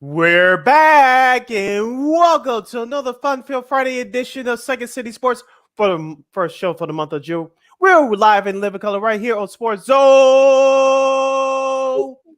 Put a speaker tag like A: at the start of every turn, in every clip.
A: We're back and welcome to another fun-filled Friday edition of Second City Sports for the first show for the month of June. We're live in living color right here on Sports Zone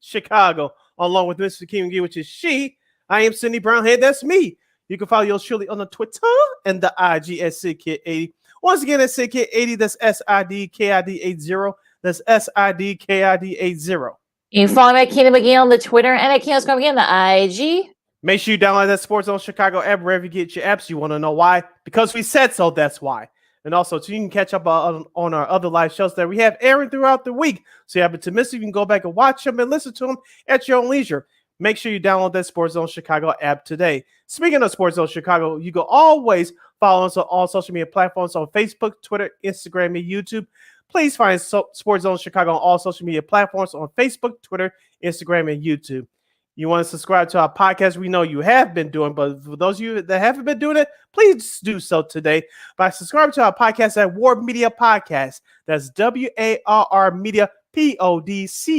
A: Chicago, along with Mr. King McGee, which is she. I am Cindy Brownhead. That's me. You can follow yours truly on the Twitter and the IG at SidKid80. Once again, that's SidKid80. That's SIDKID80. That's SIDKID80.
B: You can follow me at Lakeena McGee on the Twitter and at Keena's on the IG.
A: Make sure you download that Sports Zone Chicago app wherever you get your apps. You want to know why? Because we said so, that's why. And also, so you can catch up on our other live shows that we have airing throughout the week. So you happen to miss it, you can go back and watch them and listen to them at your own leisure. Make sure you download that Sports Zone Chicago app today. Speaking of Sports Zone Chicago, you can always follow us on all social media platforms on Facebook, Twitter, Instagram, and YouTube. Please find Sports Zone Chicago on all social media platforms on Facebook, Twitter, Instagram, and YouTube. You want to subscribe to our podcast? We know you have been doing, but for those of you that haven't been doing it, please do so today by subscribing to our podcast at War Media Podcast. That's WARR Media PODCASTS.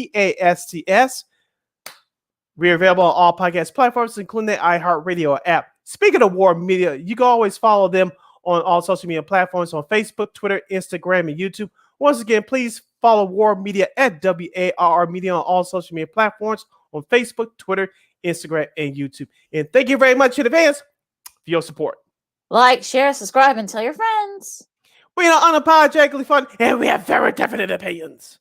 A: We're available on all podcast platforms, including the iHeartRadio app. Speaking of War Media, you can always follow them on all social media platforms on Facebook, Twitter, Instagram, and YouTube. Once again, please follow War Media at WARR Media on all social media platforms on Facebook, Twitter, Instagram, and YouTube. And thank you very much in advance for your support.
B: Like, share, subscribe, and tell your friends.
A: We are unapologetically fun, and we have very definite opinions.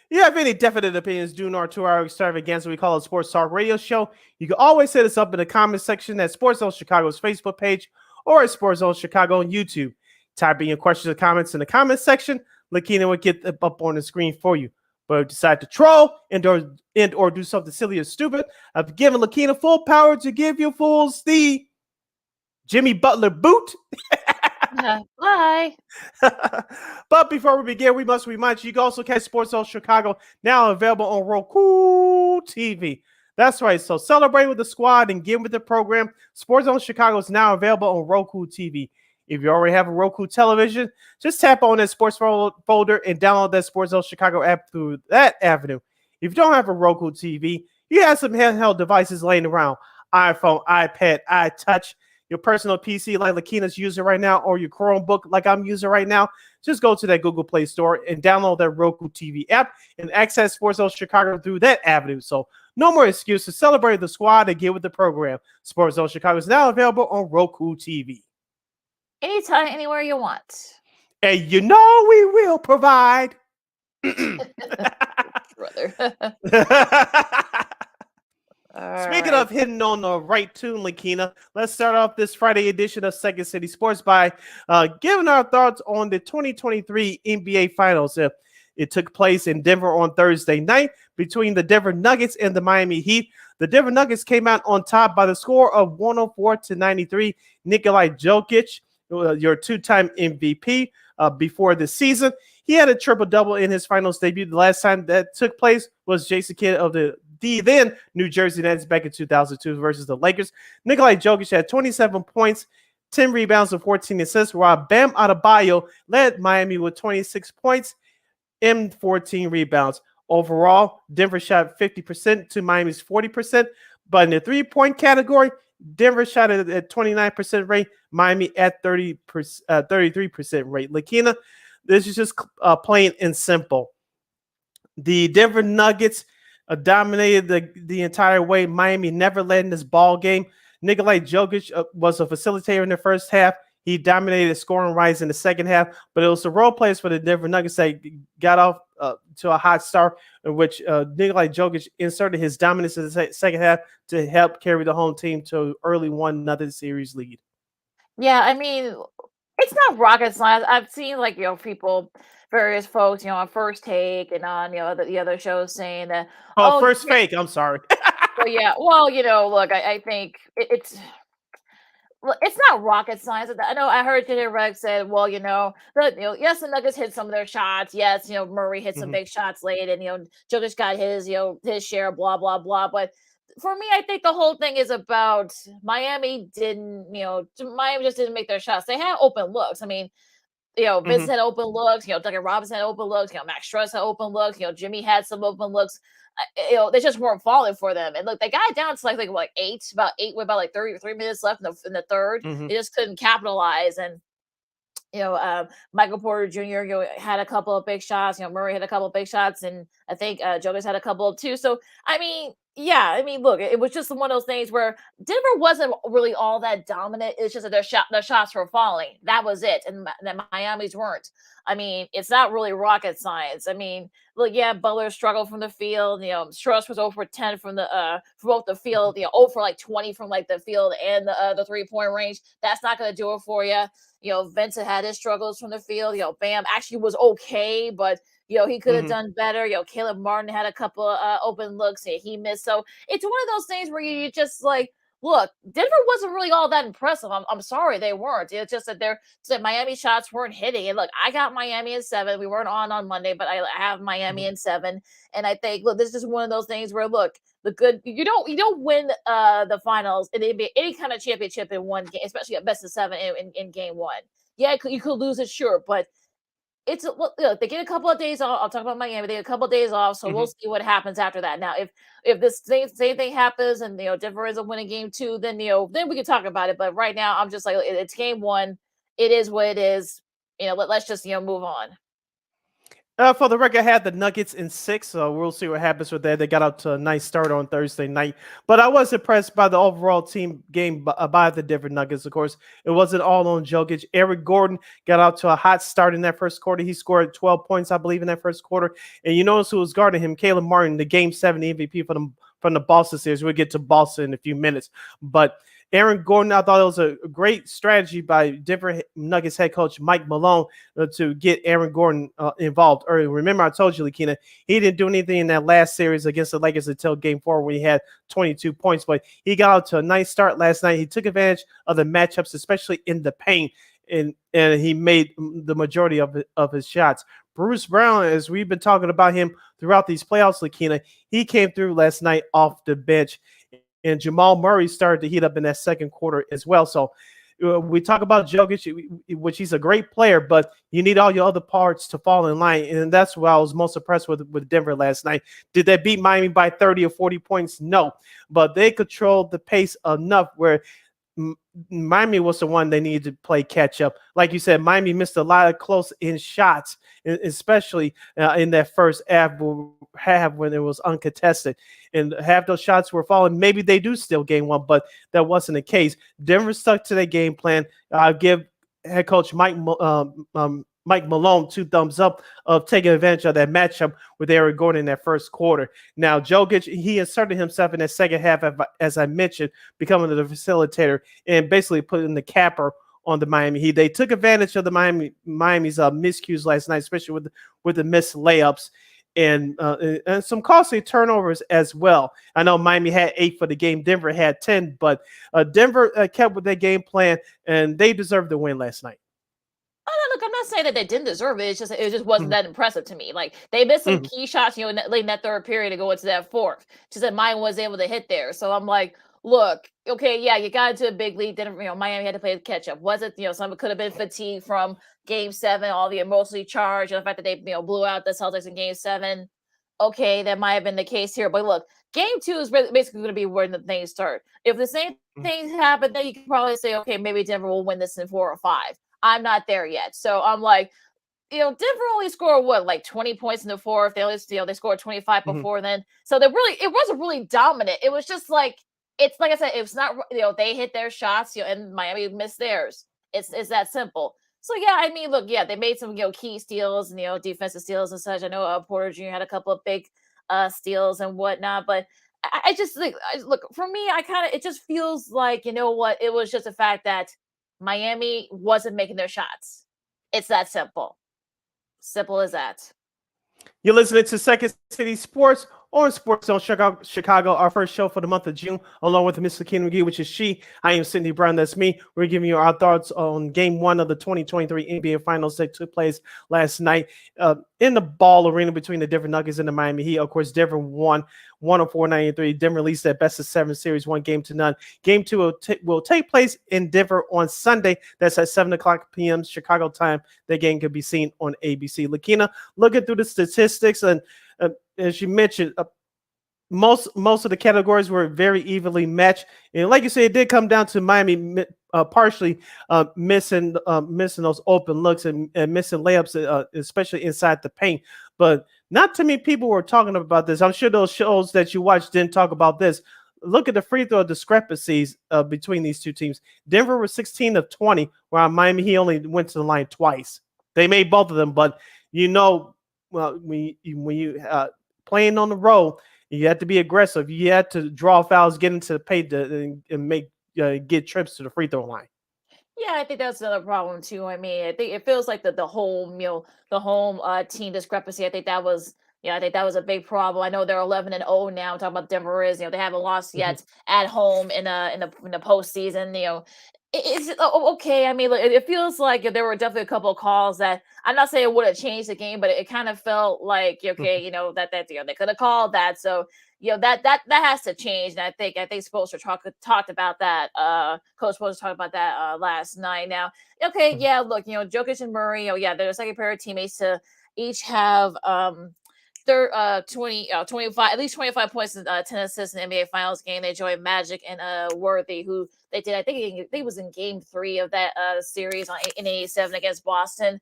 A: If you have any definite opinions during our 2-hour extravaganza we call a Sports Talk Radio Show, you can always hit us up in the comment section at Sports Zone Chicago's Facebook page or at Sports Zone Chicago on YouTube. Type in your questions or comments in the comment section. Lakeena will get them up on the screen for you. But if you decide to troll and or do something silly or stupid, I've given Lakeena full power to give you fools the Jimmy Butler boot.
B: Bye.
A: But before we begin, we must remind you can also catch Sports Zone Chicago now available on Roku TV. That's right. So celebrate with the squad and get with the program. Sports Zone Chicago is now available on Roku TV. If you already have a Roku television, just tap on that sports folder and download that Sports Zone Chicago app through that avenue. If you don't have a Roku TV, you have some handheld devices laying around. iPhone, iPad, iTouch, your personal PC like Lakeena's using right now, or your Chromebook like I'm using right now. Just go to that Google Play Store and download that Roku TV app and access Sports Zone Chicago through that avenue. So no more excuses. Celebrate the squad and get with the program. Sports Zone Chicago is now available on Roku TV.
B: Anytime, anywhere you want.
A: And you know we will provide.
B: Brother.
A: Speaking of hitting on the right tune, Lakeena, let's start off this Friday edition of Second City Sports by giving our thoughts on the 2023 NBA Finals. It took place in Denver on Thursday night between the Denver Nuggets and the Miami Heat. The Denver Nuggets came out on top by the score of 104-93. Nikola Jokic, your two-time MVP before the season, he had a triple-double in his finals debut. The last time that took place was Jason Kidd of the then New Jersey Nets back in 2002 versus the Lakers. Nikola Jokic had 27 points, 10 rebounds, and 14 assists, while Bam Adebayo led Miami with 26 points and 14 rebounds. Overall, Denver shot 50% to Miami's 40%, but in the three-point category, Denver shot it at 29% rate, Miami at 33% rate. Lakeena, this is just plain and simple. The Denver Nuggets dominated the entire way. Miami never led in this ball game. Nikola Jokic was a facilitator in the first half. He dominated scoring rise in the second half, but it was the role players for the Denver Nuggets that got off to a hot start, in which Nikola Jokic inserted his dominance in the second half to help carry the home team to an early 1-0 series lead.
B: Yeah, I mean, it's not rocket science. I've seen people, various folks, on First Take and on the other shows saying that.
A: First Fake. I'm sorry.
B: Well, yeah. Well, look, I think it's not rocket science. I know I heard JJ Redick said, well, yes, the Nuggets hit some of their shots. Yes, Murray hit some big shots late, and Jokic got his share, blah blah blah. But for me, I think the whole thing is about Miami just didn't make their shots. They had open looks. I mean, Vince had open looks. Duncan Robinson had open looks. Max Strus had open looks. Jimmy had some open looks. They just weren't falling for them. And look, they got it down to like eight, about eight with about like 33 minutes left in the third.
A: Mm-hmm.
B: They just couldn't capitalize. And Michael Porter Jr. Had a couple of big shots. Murray had a couple of big shots, and I think Jokic had a couple of too. So look, it was just one of those things where Denver wasn't really all that dominant. It's just that their shots were falling. That was it, and the Miami's weren't. It's not really rocket science. Look, Butler struggled from the field. Strauss was over 10 from both the field. Over like 20 from like the field and the 3-point range. That's not going to do it for you. Vincent had his struggles from the field. Bam actually was okay, but he could have done better. Caleb Martin had a couple of open looks. He missed. So it's one of those things where you just like, look, Denver wasn't really all that impressive. I'm sorry, they weren't. It's just that Miami shots weren't hitting. And look, I got Miami in 7. We weren't on Monday, but I have Miami in 7. And I think, look, this is just one of those things where, look, you don't win the finals in any kind of championship in one game, especially at best of 7 in game 1. Yeah, you could lose it, sure, but they get a couple of days off. I'll talk about Miami. They get a couple of days off, so we'll see what happens after that. Now, if this same thing happens and Denver ends up winning game 2, then then we can talk about it. But right now, I'm just like, it's game 1. It is what it is. Let's just move on.
A: For the record, I had the Nuggets in 6, so we'll see what happens with that. They got out to a nice start on Thursday night, but I was impressed by the overall team game by the Denver Nuggets. Of course, it wasn't all on Jokic. Eric Gordon got out to a hot start in that first quarter. He scored 12 points, I believe, in that first quarter. And you notice who was guarding him? Caleb Martin, the Game 7 MVP from the Boston series. We'll get to Boston in a few minutes, but Aaron Gordon, I thought it was a great strategy by Denver Nuggets head coach Mike Malone to get Aaron Gordon involved early. Remember, I told you, Lakeena, he didn't do anything in that last series against the Lakers until game 4 when he had 22 points, but he got out to a nice start last night. He took advantage of the matchups, especially in the paint, and he made the majority of his shots. Bruce Brown, as we've been talking about him throughout these playoffs, Lakeena, he came through last night off the bench. And Jamal Murray started to heat up in that second quarter as well. So we talk about Jokic, which he's a great player, but you need all your other parts to fall in line. And that's what I was most impressed with Denver last night. Did they beat Miami by 30 or 40 points? No. But they controlled the pace enough where Miami was the one they needed to play catch up. Like you said, Miami missed a lot of close-in shots, especially in that first half when it was uncontested. And half those shots were falling. Maybe they do still game 1, but that wasn't the case. Denver stuck to their game plan. I'll give head coach Mike Malone 2 thumbs up of taking advantage of that matchup with Eric Gordon in that first quarter. Now, Jokic, he inserted himself in that second half, as I mentioned, becoming the facilitator and basically putting the capper on the Miami Heat. They took advantage of the Miami's miscues last night, especially with the missed layups and some costly turnovers as well. I know Miami had 8 for the game. Denver had 10, but Denver kept with their game plan, and they deserved the win last night.
B: Look, I'm not saying that they didn't deserve it. It just wasn't that impressive to me. Like, they missed some key shots, late in that third period to go into that fourth. Just that Miami was able to hit there. So I'm like, look, okay, yeah, you got into a big lead. Then Miami had to play the catch up. Was it some of it could have been fatigue from game 7, all the emotionally charged, and the fact that they blew out the Celtics in game 7. Okay, that might have been the case here. But look, game 2 is basically going to be where the things start. If the same things happen, then you can probably say, okay, maybe Denver will win this in 4 or 5. I'm not there yet. So I'm like, Denver only scored like 20 points in the fourth. They scored 25 before then. So it wasn't really dominant. It was just like, it's like I said, it's not, they hit their shots, and Miami missed theirs. It's that simple. So yeah, look, yeah, they made some, key steals and, defensive steals and such. I know Porter Jr. had a couple of big steals and whatnot, but I just think, look, for me, it just feels like, it was just the fact that Miami wasn't making their shots. It's that simple. Simple as that.
A: You're listening to Second City Sports on Sports Zone Chicago, our first show for the month of June, along with Miss Lakeena McGee, which is she. I am Cindy Brown, that's me. We're giving you our thoughts on Game 1 of the 2023 NBA Finals that took place last night in the Ball Arena between the Denver Nuggets and the Miami Heat. Of course, Denver won 104-93. Denver released their best-of-7 series, 1-0. Game 2 will take place in Denver on Sunday. That's at 7 o'clock p.m. Chicago time. The game can be seen on ABC. Lakeena, looking through the statistics, and as you mentioned, most of the categories were very evenly matched, and like you said, it did come down to Miami partially missing those open looks and missing layups, especially inside the paint. But not too many people were talking about this. I'm sure those shows that you watched didn't talk about this. Look at the free throw discrepancies between these two teams. Denver was 16 of 20, while Miami he only went to the line twice. They made both of them, but well, when you playing on the road, you have to be aggressive. You have to draw fouls, get into the paint, and make get trips to the free throw line.
B: Yeah, I think that's another problem too. I mean, I think it feels like the whole the home team discrepancy. I think that was a big problem. I know they're 11-0 now. I'm talking about Denver is, they haven't lost yet at home in the postseason. It's okay. I mean, it feels like there were definitely a couple of calls that I'm not saying it would have changed the game, but it kind of felt like okay, that they could have called that. So that has to change. And I think Spoelstra talked about that. Coach Spoelstra talked about that last night. Now, okay, yeah, look, Jokic and Murray, they're second pair of teammates to each have 25, at least 25 points and 10 assists in the NBA Finals game. They joined Magic and Worthy, who they did. I think it was in Game 3 of that series in '87 against Boston.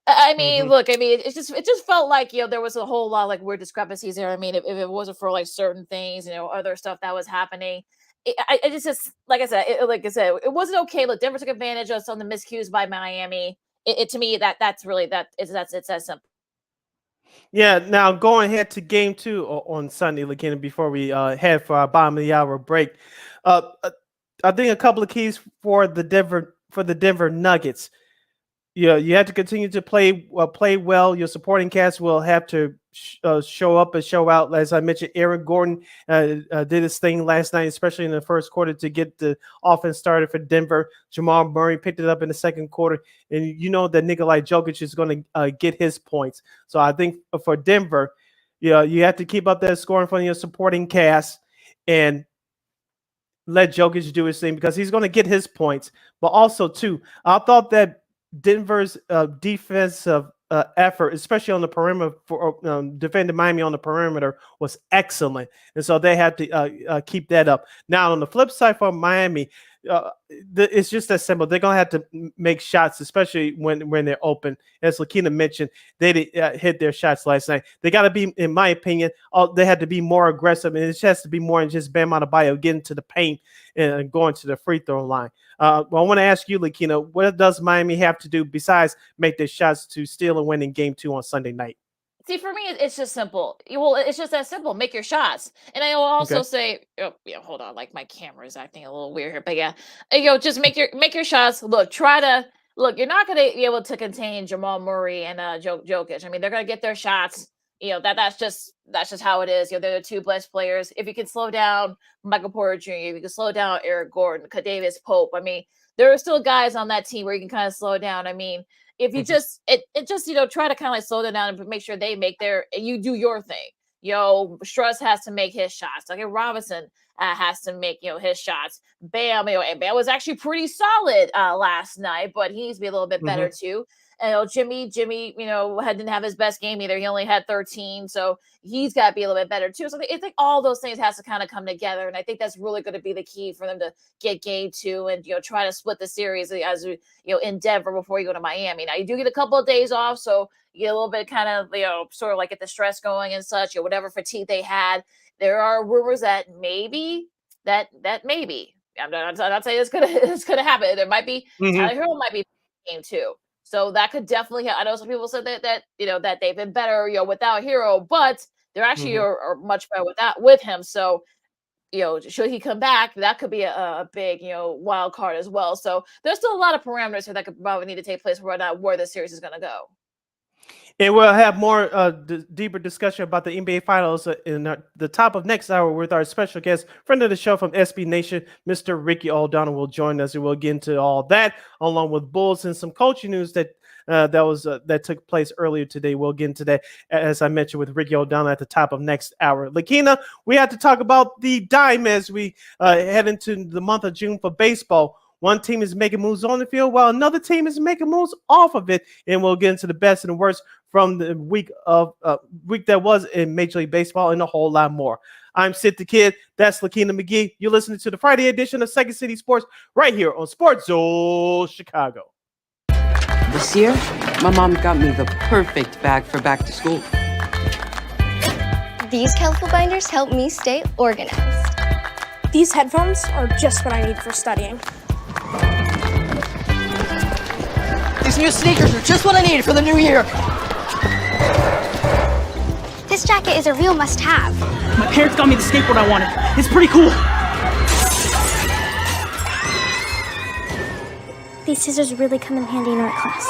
B: I mean, look, it just felt like there was a whole lot of like weird discrepancies there. I mean, if it wasn't for like certain things, other stuff that was happening, I just like I said, it wasn't okay. Look, Denver took advantage of some of the miscues by Miami. To me, that's it's that simple.
A: Yeah, now going ahead to Game 2 on Sunday, again, before we head for our bottom of the hour break. I think a couple of keys for the Denver Nuggets. You have to continue to play well. Your supporting cast will have to show up and show out. As I mentioned, Aaron Gordon did his thing last night, especially in the first quarter, to get the offense started for Denver. Jamal Murray picked it up in the second quarter, and that Nikola Jokic is going to get his points. So I think for Denver, you have to keep up that scoring from your supporting cast and let Jokic do his thing because he's going to get his points. But also, too, I thought that Denver's defensive effort, especially on the perimeter, for defending Miami on the perimeter, was excellent, and so they had to keep that up. Now, on the flip side for Miami, it's just that simple. They're gonna have to make shots, especially when they're open. As Lakeena mentioned, they did hit their shots last night. They got to be, in my opinion, they had to be more aggressive, and it just has to be more than just Bam Adebayo getting to the paint and going to the free throw line. Well, I want to ask you, Lakeena, what does Miami have to do besides make their shots to steal and win in Game 2 on Sunday night?
B: See, for me, it's just simple. Well, it's just that simple. Make your shots. And I will also
A: Okay.
B: say, hold on, like my camera is acting a little weird here, but yeah, just make your shots. Look, you're not going to be able to contain Jamal Murray and Jokic. I mean, they're going to get their shots. That's just how it is. They're the two best players. If you can slow down Michael Porter Jr., if you can slow down Eric Gordon, Kadavius Pope. I mean, there are still guys on that team where you can kind of slow down. I mean, if you just try to kind of like slow them down and make sure they make you do your thing. Struss has to make his shots. Like Robinson has to make his shots. Bam, and Bam was actually pretty solid last night, but he needs to be a little bit better too. And Jimmy, didn't have his best game either. He only had 13, so he's got to be a little bit better too. So I think all those things has to kind of come together, and I think that's really going to be the key for them to get Game 2 and try to split the series as in Denver before you go to Miami. Now you do get a couple of days off, so you get a little bit kind of sort of like get the stress going and such, whatever fatigue they had. There are rumors that maybe I'm not saying it's gonna happen. There might be Tyler Hero might be Game 2. So that could definitely. I know some people said that they've been better, without Hero, but they're actually are much better with him. So, should he come back, that could be a big, wild card as well. So there's still a lot of parameters here that could probably need to take place where the series is going to go.
A: And we'll have more deeper discussion about the NBA Finals in the top of next hour with our special guest, friend of the show from SB Nation, Mr. Ricky O'Donnell will join us, and we'll get into all that, along with Bulls and some coaching news that took place earlier today. We'll get into that, as I mentioned, with Ricky O'Donnell at the top of next hour. Lakeena, we have to talk about the dime as we head into the month of June for baseball. One team is making moves on the field while another team is making moves off of it, and we'll get into the best and the worst from the week that was in Major League Baseball and a whole lot more. I'm Sid the Kid. That's Lakeena McGee. You're listening to the Friday edition of Second City Sports right here on Sports Zone Chicago.
C: This year, my mom got me the perfect bag for back to school.
D: These colorful binders help me stay organized.
E: These headphones are just what I need for studying.
F: These new sneakers are just what I need for the new year.
D: This jacket is a real must-have.
F: My parents got me the skateboard I wanted. It's pretty cool.
E: These scissors really come in handy in art class.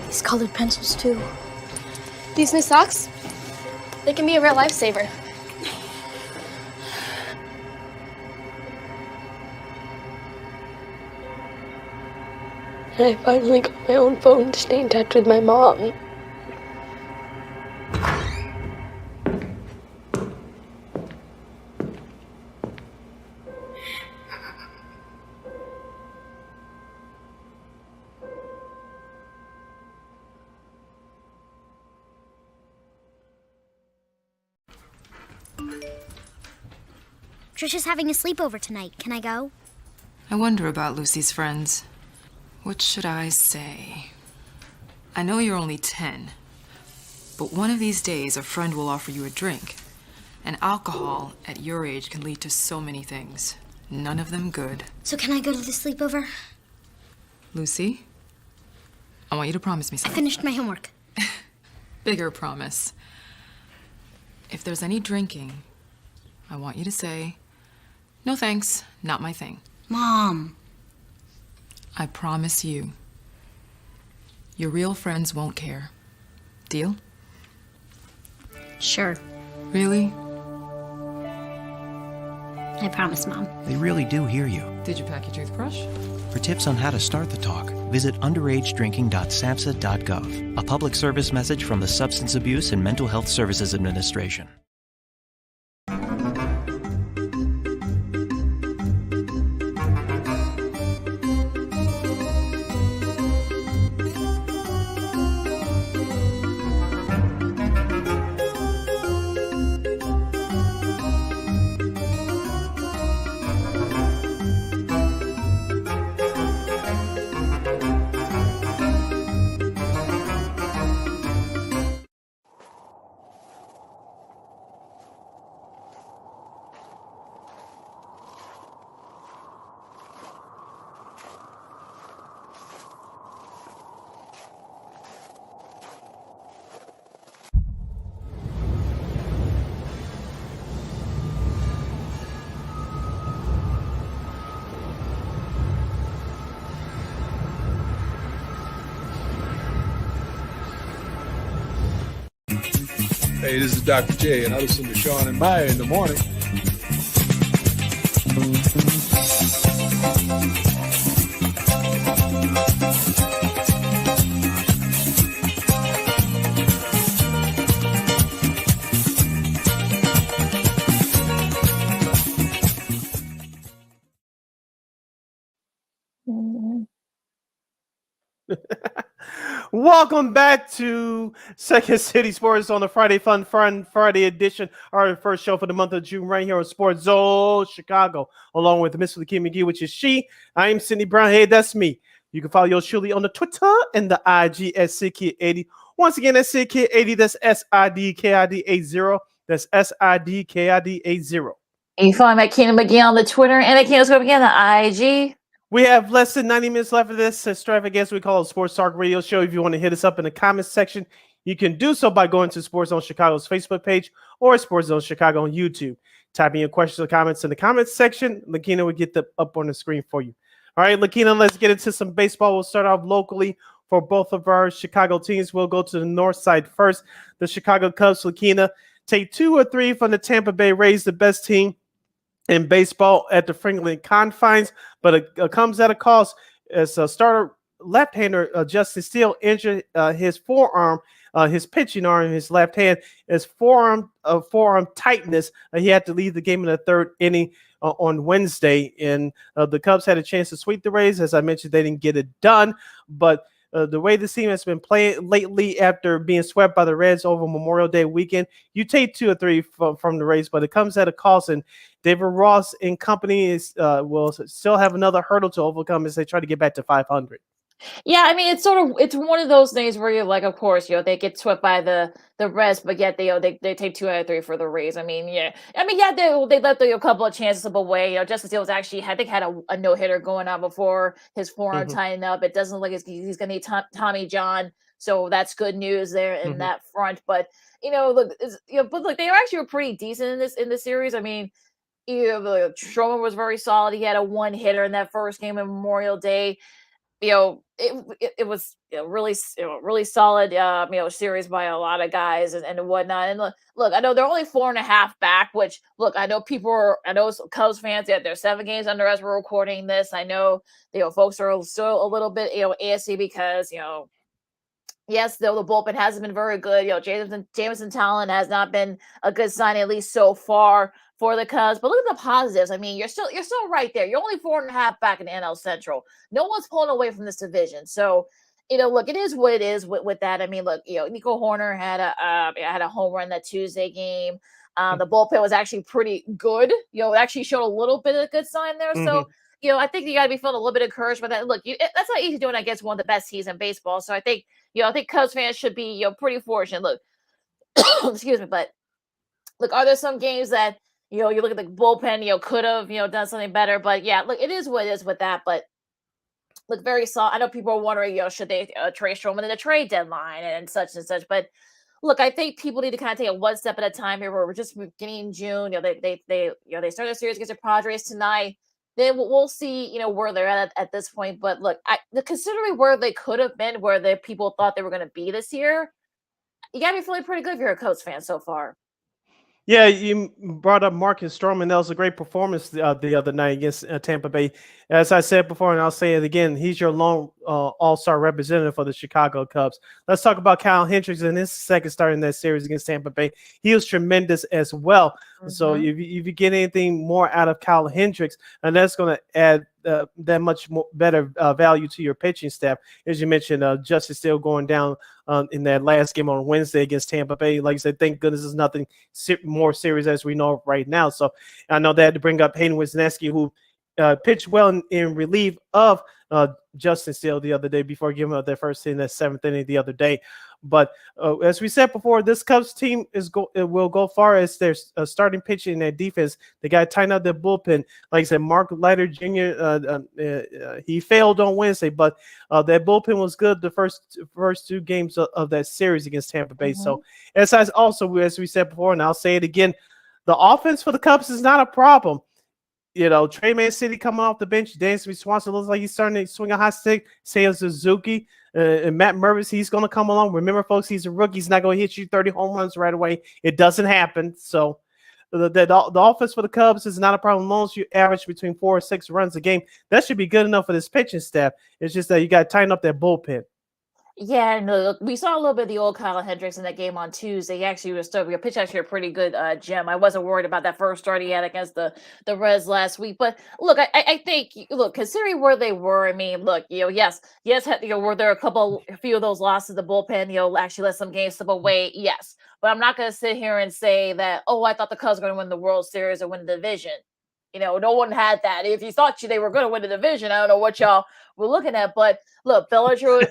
D: These colored pencils, too. These new socks, they can be a real lifesaver.
G: And I finally got my own phone to stay in touch with my mom.
H: Trisha's having a sleepover tonight. Can I go?
I: I wonder about Lucy's friends. What should I say? I know you're only 10, but one of these days a friend will offer you a drink. And alcohol at your age can lead to so many things. None of them good.
H: So can I go to the sleepover?
I: Lucy, I want you to promise me
H: I
I: something.
H: finished my homework.
I: Bigger promise. If there's any drinking, I want you to say, "No thanks, not my thing."
H: Mom.
I: I promise you, your real friends won't care. Deal?
H: Sure.
I: Really?
H: I promise, Mom.
J: They really do hear you.
I: Did you pack your toothbrush?
J: For tips on how to start the talk, visit underagedrinking.samhsa.gov. A public service message from the Substance Abuse and Mental Health Services Administration.
K: Hey, this is Dr. J, and I listen to Sean and Maya in the morning.
A: Welcome back to Second City Sports on the Friday Fun Friday edition, our first show for the month of June right here on Sports Zone Chicago, along with Miss Lakeena McGee, which is she. I am Cindy Brown. Hey, that's me. You can follow yours truly on the Twitter and the IG at SidKid80. Once again, that's SidKid80. That's SIDKID80. That's SIDKID80.
B: And you follow Lakeena McGee on the Twitter and Lakeena McGee on the IG.
A: We have less than 90 minutes left of this extravaganza we call a Sports Talk Radio Show. If you want to hit us up in the comments section, you can do so by going to Sports Zone Chicago's Facebook page or Sports Zone Chicago on YouTube. Type in your questions or comments in the comments section. Lakeena will get them up on the screen for you. All right, Lakeena, let's get into some baseball. We'll start off locally for both of our Chicago teams. We'll go to the north side first. The Chicago Cubs, Lakeena, take 2 or 3 from the Tampa Bay Rays, the best team in baseball at the Franklin confines, but it comes at a cost as a starter left-hander Justin Steele injured his forearm, his pitching arm, his left hand, his forearm tightness. He had to leave the game in the third inning on Wednesday, and the Cubs had a chance to sweep the Rays. As I mentioned, they didn't get it done, but the way this team has been playing lately after being swept by the Reds over Memorial Day weekend, you take 2 or 3 from the Rays, but it comes at a cost, and David Ross and company will still have another hurdle to overcome as they try to get back to 500.
B: Yeah, I mean, it's one of those things where you're like, of course, they get swept by the Reds, but yet they take 2 out of 3 for the Rays. I mean, yeah, they let a couple of chances slip away. Justin Steele was actually, I think, had a no hitter going on before his forearm tightened up. It doesn't look like he's going to need Tommy John, so that's good news there in that front. But look, they actually were pretty decent in this series. I mean, Stroman was very solid. He had a 1 hitter in that first game of Memorial Day. It was really solid series by a lot of guys and whatnot. And look, I know they're only 4.5 back, which look, I know Cubs fans, they're 7 games under as we're recording this. I know folks are still a little bit antsy because yes, though the bullpen hasn't been very good. Jameson Talon has not been a good sign, at least so far, for the Cubs. But look at the positives. I mean, you're still right there. You're only 4.5 back in the NL Central. No one's pulling away from this division. So, look, it is what it is with that. I mean, look, Nico Horner had a home run that Tuesday game. The bullpen was actually pretty good. It actually showed a little bit of a good sign there. So, I think you got to be feeling a little bit encouraged by that. Look, that's not easy doing against one of the best teams in baseball. So I think Cubs fans should be pretty fortunate. Look, excuse me, but look, are there some games that you look at the bullpen, could have done something better? But yeah, look, it is what it is with that. But look, very solid. I know people are wondering, should they trade Stroman in the trade deadline and such and such, but. Look, I think people need to kind of take it one step at a time here. We're just beginning in June. They start a series against the Padres tonight. Then we'll see, where they're at this point. But look, considering where they could have been, where the people thought they were going to be this year, you got to be feeling pretty good if you're a Cubs fan so far.
A: Yeah, you brought up Marcus Stroman. That was a great performance the other night against Tampa Bay. As I said before, and I'll say it again, he's your lone all-star representative for the Chicago Cubs. Let's talk about Kyle Hendricks in his second start in that series against Tampa Bay. He was tremendous as well. So if you get anything more out of Kyle Hendricks, and that's going to add that much more better value to your pitching staff. As you mentioned, Justin Steele going down in that last game on Wednesday against Tampa Bay. Like I said, thank goodness there's nothing more serious as we know right now. So I know they had to bring up Hayden Wisniewski, who pitched well in relief of Justin Steele the other day before giving up their first hit in that 7th inning the other day. But as we said before, this Cubs team will go far as their starting pitching and their defense. They got to tighten up their bullpen. Like I said, Mark Leiter Jr., he failed on Wednesday, but that bullpen was good the first 2 games of that series against Tampa Bay. So as we said before, and I'll say it again, the offense for the Cubs is not a problem. Trey Mancini coming off the bench. Dansby Swanson looks like he's starting to swing a hot stick. Seiya Suzuki and Matt Mervis, he's going to come along. Remember, folks, he's a rookie. He's not going to hit you 30 home runs right away. It doesn't happen. So the offense for the Cubs is not a problem. As long as you average between 4 or 6 runs a game, that should be good enough for this pitching staff. It's just that you got to tighten up that bullpen.
B: Yeah, no, we saw a little bit of the old Kyle Hendricks in that game on Tuesday. He actually was pitched actually a pretty good gem. I wasn't worried about that first start he had against the Reds last week. But look, I think considering where they were, I mean, look, yes, were there a few of those losses, the bullpen, actually let some games slip away? Yes, but I'm not going to sit here and say that, I thought the Cubs were going to win the World Series or win the division. No one had that. If you thought they were going to win the division, I don't know what y'all were looking at. But look, Bellinger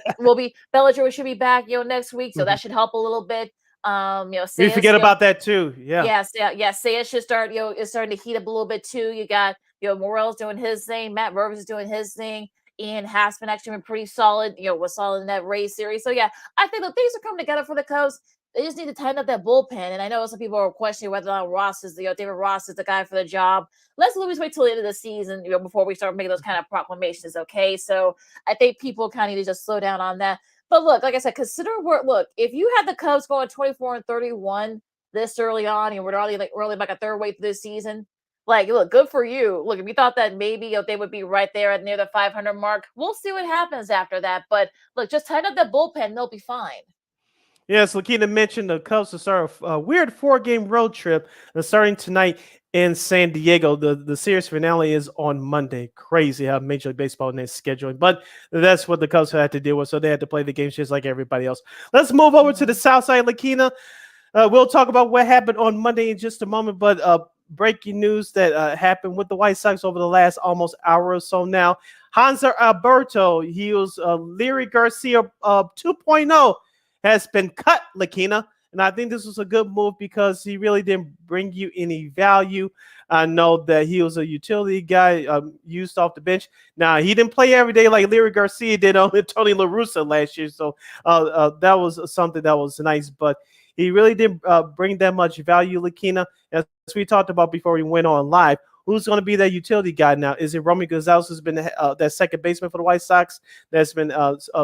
B: should be back, next week, so that should help a little bit.
A: We forget about that too. Yeah.
B: Seiya should start. Is starting to heat up a little bit too. You got Morel's doing his thing. Matt Mervis is doing his thing. Ian Haspin actually been pretty solid, was solid in that Rays series. So yeah, I think the things are coming together for the Cubs. They just need to tighten up that bullpen. And I know some people are questioning whether or not David Ross is the guy for the job. Let's Louis wait till the end of the season, before we start making those kind of proclamations. Okay. So I think people kind of need to just slow down on that. But look, like I said, if you had the Cubs going 24-31 this early on, and we're only like a third way through this season, look, good for you. Look, if you thought that maybe they would be right there at near the 500 mark, we'll see what happens after that. But look, just tighten up that bullpen, they'll be fine.
A: Yes, Lakeena mentioned the Cubs to start a weird 4-game road trip starting tonight in San Diego. The series finale is on Monday. Crazy how Major League Baseball is scheduling, but that's what the Cubs had to deal with. So they had to play the games just like everybody else. Let's move over to the South Side, Lakeena. We'll talk about what happened on Monday in just a moment, but breaking news that happened with the White Sox over the last almost hour or so now. Hanser Alberto, he was Leary Garcia 2.0. has been cut, Lakeena. And I think this was a good move because he really didn't bring you any value. I know that he was a utility guy used off the bench. Now, he didn't play every day like Leary Garcia did on Tony La Russa last year. So that was something that was nice. But he really didn't bring that much value, Lakeena. As we talked about before we went on live, who's going to be that utility guy now? Is it Romy Gonzalez, who's been that second baseman for the White Sox that's been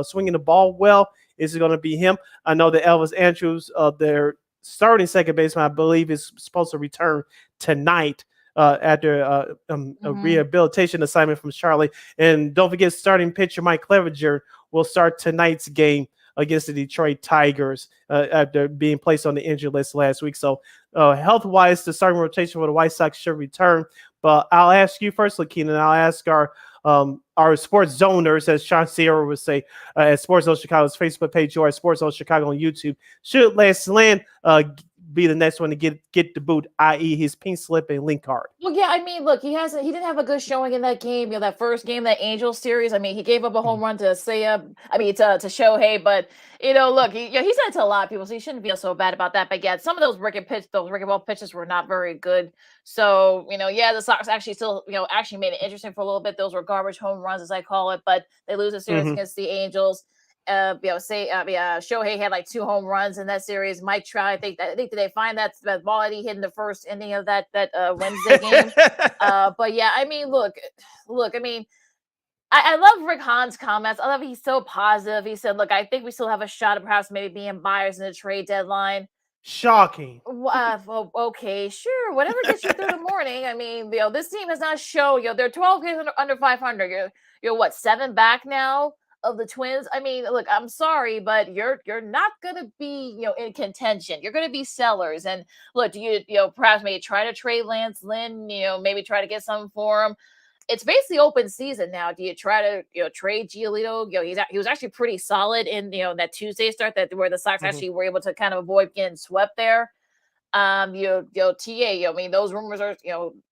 A: swinging the ball well? Is it going to be him? I know that Elvis Andrews, their starting second baseman, I believe, is supposed to return tonight after a rehabilitation assignment from Charlie. And don't forget, starting pitcher Mike Clevenger will start tonight's game against the Detroit Tigers after being placed on the injury list last week. So health-wise, the starting rotation for the White Sox should return. But I'll ask you first, Lakeena, and I'll ask our sports zoners, as Sean Sierra would say, at Sports Zone Chicago's Facebook page or at Sports Zone Chicago on YouTube. Should Lance Lynn be the next one to get the boot, i.e. his pink slip and link card?
B: Well, yeah, I mean, look, he didn't have a good showing in that game. That first game, that Angels series. I mean, he gave up a home run to Shohei, but look, he said it to a lot of people, so he shouldn't feel so bad about that. But yeah, some of those breaking ball pitches were not very good. So the Sox actually actually made it interesting for a little bit. Those were garbage home runs, as I call it, but they lose a series against the Angels. Shohei had like 2 home runs in that series. Mike Trout, I think did they find that ball that he hit in the first inning of that Wednesday game? But yeah, I mean, look, I mean, I love Rick Hahn's comments. I love he's so positive. He said, "Look, I think we still have a shot of perhaps maybe being buyers in the trade deadline."
A: Shocking.
B: Well, okay, sure, whatever gets you through the morning. I mean, this team has not shown. They're 12 games under 500. You're what, 7 back now of the Twins? I mean, look, I'm sorry, but you're not gonna be in contention. You're gonna be sellers. And look, do you perhaps maybe try to trade Lance Lynn? Maybe try to get something for him. It's basically open season now. Do you try to trade Giolito? He was actually pretty solid in that Tuesday start where the Sox actually were able to kind of avoid getting swept there. TA. I mean, those rumors are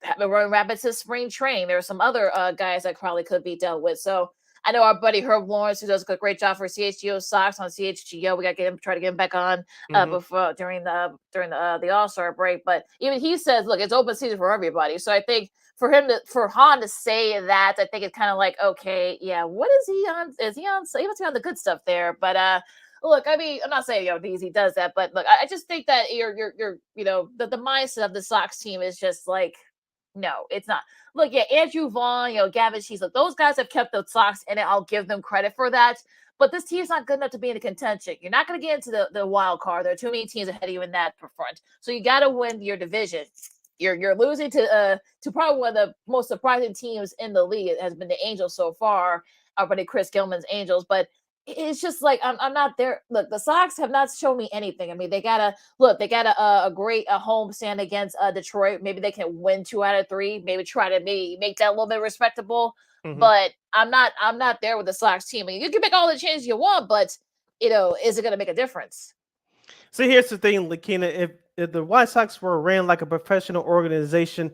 B: have been running rapid since spring training. There are some other guys that probably could be dealt with. So I know our buddy Herb Lawrence, who does a great job for CHGO Sox on CHGO. We got to try to get him back on before during the All-Star break. But even he says, look, it's open season for everybody. So I think for Hahn to say that, I think it's kind of like, okay, yeah, what is he on? He must be on the good stuff there. But look, I mean, I'm not saying he does that, but look, I just think that the mindset of the Sox team is just like, no, it's not. Look, yeah, Andrew Vaughn, Gavin Sheets, look, those guys have kept the Sox in it. I'll give them credit for that. But this team's not good enough to be in the contention. You're not going to get into the wild card. There are too many teams ahead of you in that front. So you got to win your division. You're losing to probably one of the most surprising teams in the league. It has been the Angels so far, our buddy Chris Gilman's Angels. But it's just like I'm not there. Look, the Sox have not shown me anything. I mean, they got a great home stand against Detroit. Maybe they can win 2 out of 3. Maybe try to make that a little bit respectable. But I'm not there with the Sox team. I mean, you can make all the changes you want, but is it going to make a difference?
A: So here's the thing, Lakeena. If the White Sox were ran like a professional organization,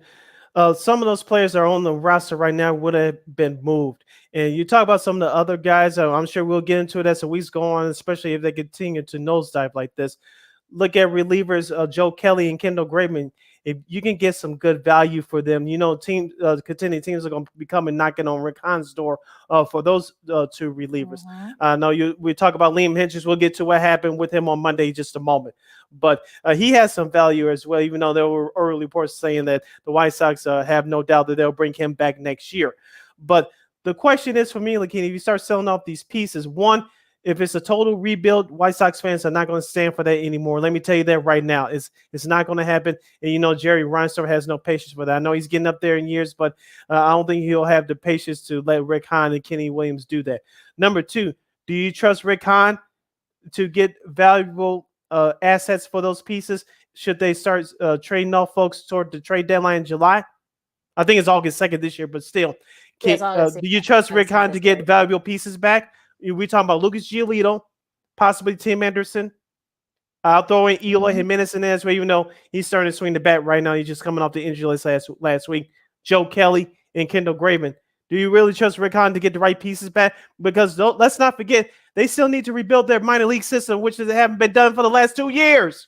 A: some of those players that are on the roster right now would have been moved. And you talk about some of the other guys, I'm sure we'll get into it as the weeks go on, especially if they continue to nosedive like this. look at relievers, Joe Kelly and Kendall Graveman. If you can get some good value for them, contending teams are going to be coming knocking on Rick Hahn's door for those two relievers. We talk about Liam Hendricks. We'll get to what happened with him on Monday in just a moment. But he has some value as well, even though there were early reports saying that the White Sox have no doubt that they'll bring him back next year. But the question is for me, Lakeena, if you start selling off these pieces, one, if it's a total rebuild, White Sox fans are not going to stand for that anymore. Let me tell you that right now. It's not going to happen. And, Jerry Reinsdorf has no patience for that. I know he's getting up there in years, but I don't think he'll have the patience to let Rick Hahn and Kenny Williams do that. Number two, do you trust Rick Hahn to get valuable assets for those pieces? Should they start trading off folks toward the trade deadline in July? I think it's August 2nd this year, but still. Do you trust Rick Hahn to get valuable pieces back? We're talking about Lucas Giolito, possibly Tim Anderson. I'll throw in Eloy Jimenez in there as well, even though he's starting to swing the bat right now. He's just coming off the injury list last week. Joe Kelly and Kendall Graveman. Do you really trust Rick Hahn to get the right pieces back? Because let's not forget, they still need to rebuild their minor league system, which haven't been done for the last 2 years.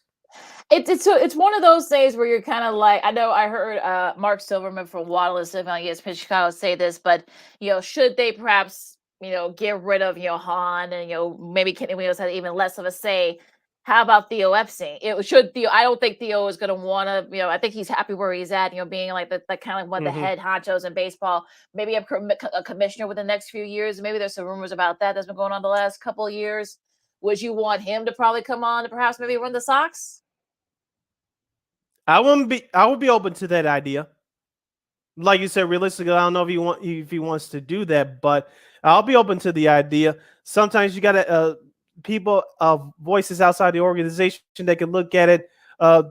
B: It's one of those days where you're kind of like, I know I heard Mark Silverman from Waterless on ESPN Chicago say this, but should they perhaps get rid of Hahn and maybe Kenny Williams had even less of a say? How about Theo Epstein? I don't think Theo is going to want to. I think he's happy where he's at. Being like the kind of one of the head honchos in baseball. Maybe a commissioner within the next few years. Maybe there's some rumors about that's been going on the last couple of years. Would you want him to probably come on and perhaps maybe run the Sox?
A: I would be open to that idea. Like you said, realistically, I don't know if he wants to do that, but I'll be open to the idea. Sometimes you got to people voices outside the organization that can look at it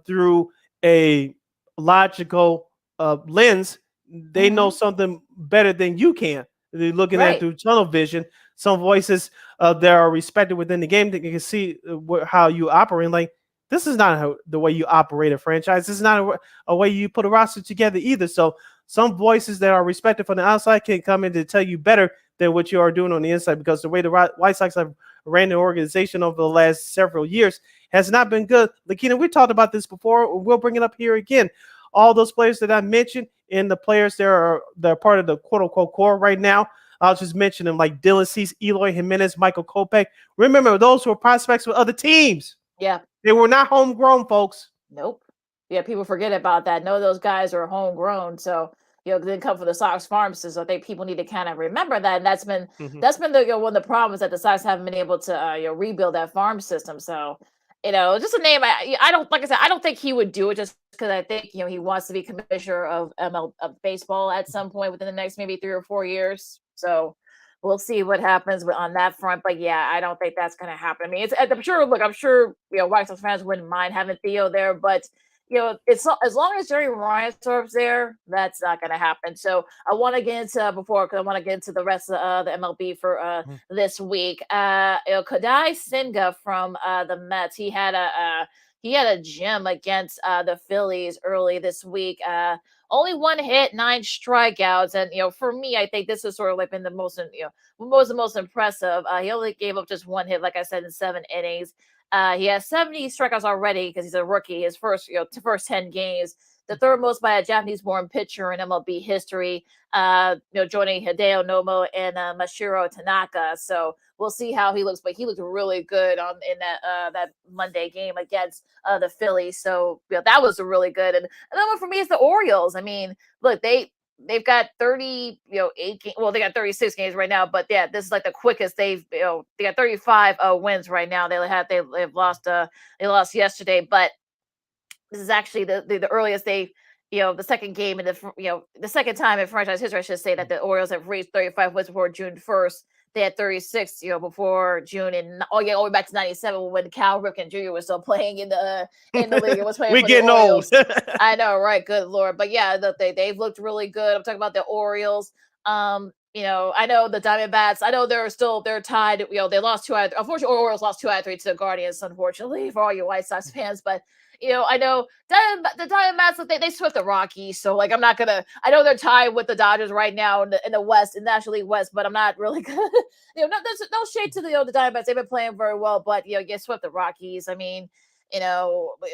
A: through a logical lens. They know something better than you can. They're looking at it through tunnel vision. Some voices that are respected within the game that can see how you operate. Like, this is not the way you operate a franchise. This is not a way you put a roster together either. So some voices that are respected from the outside can come in to tell you better than what you are doing on the inside, because the way the White Sox have ran the organization over the last several years has not been good. Lakeena, we talked about this before. We'll bring it up here again. All those players that I mentioned and the players that are part of the quote-unquote core right now, I'll just mention them, like Dylan Cease, Eloy Jimenez, Michael Kopech. Remember, those were prospects with other teams.
B: Yeah.
A: They were not homegrown, folks.
B: Nope. Yeah, people forget about that. No, those guys are homegrown. So, they didn't come from the Sox farm system. So I think people need to kind of remember that. And that's been the one of the problems, that the Sox haven't been able to rebuild that farm system. So, just a name. I don't think he would do it just because I think he wants to be commissioner of baseball at some point within the next maybe 3 or 4 years. So we'll see what happens on that front. But yeah, I don't think that's going to happen. I mean, I'm sure White Sox fans wouldn't mind having Theo there, but it's not, as long as Jerry Reinsdorf's there, that's not going to happen. So I want to get into the rest of the MLB for this week. Kodai Senga from the Mets, he had a gem against the Phillies early this week. Only 1 hit, 9 strikeouts, and for me, I think this has sort of like been the most impressive. He only gave up just 1 hit, like I said, in 7 innings. He has 70 strikeouts already because he's a rookie. His first 10 games, the third most by a Japanese-born pitcher in MLB history. Joining Hideo Nomo and Masahiro Tanaka. So we'll see how he looks, but he looked really good in that Monday game against the Phillies. So that was really good. And another one for me is the Orioles. I mean, look, they've got 8 games. Well, they got 36 games right now, but yeah, this is like the quickest they got 35 wins right now. They've lost yesterday, but this is actually the earliest the second game in the second time in franchise history, I should say, that the Orioles have reached 35 wins before June 1st. They had 36, before June, and all the way back to '97 when Cal Ripken Jr. was still playing in the league. It was playing.
A: We're getting old.
B: I know, right? Good Lord, but yeah, they've looked really good. I'm talking about the Orioles. I know the Diamondbacks. I know they're tied. They lost 2 out. Unfortunately, Orioles lost 2 out of 3 to the Guardians. Unfortunately, for all you White Sox fans, but. I know the Diamondbacks, they swept the Rockies, so like I know they're tied with the Dodgers right now in the West, in National League West, but I'm not really gonna, no shade to the Diamondbacks. They've been playing very well, but you swept the Rockies. I mean,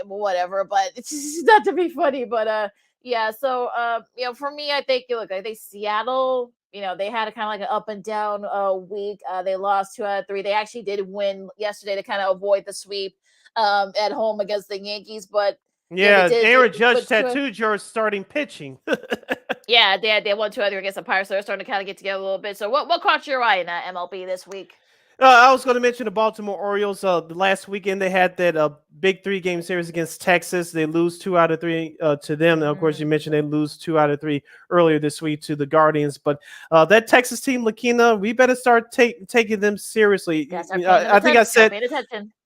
B: whatever. But it's just not to be funny. But yeah. So for me, I think I think Seattle. They had a kind of like an up and down week. They lost 2 out of 3. They actually did win yesterday to kind of avoid the sweep at home against the Yankees. But
A: Yeah,
B: they did.
A: Aaron Judge
B: But
A: tattooed your starting pitching.
B: yeah, they won 2 out of 3 against the Pirates. So they're starting to kind of get together a little bit. So what caught your eye in MLB this week?
A: I was going to mention the Baltimore Orioles. The last weekend they had that big 3-game series against Texas. They lose 2 out of 3 to them. And of course, you mentioned they lose 2 out of 3 earlier this week to the Guardians. But that Texas team, Lakeena, we better start taking them seriously. I think I said,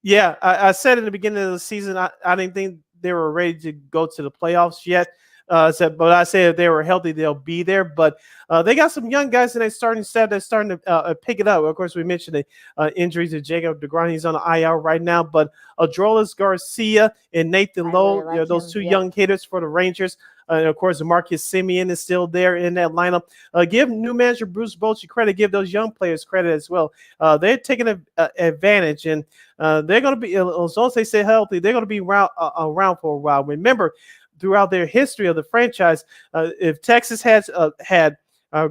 A: yeah, I said in the beginning of the season, I didn't think they were ready to go to the playoffs yet. But I say if they were healthy, they'll be there. But they got some young guys in their starting set that's starting to pick it up. Of course, we mentioned the injuries to Jacob DeGrom. He's on the IR right now. But Adrolis Garcia and Nathan Lowe, really like those 2 young hitters for the Rangers. And of course, Marcus Semien is still there in that lineup. Give new manager Bruce Bochy credit. Give those young players credit as well. They're taking advantage, and they're going to be, as long as they stay healthy, they're going to be around for a while. Remember, throughout their history of the franchise, if Texas has had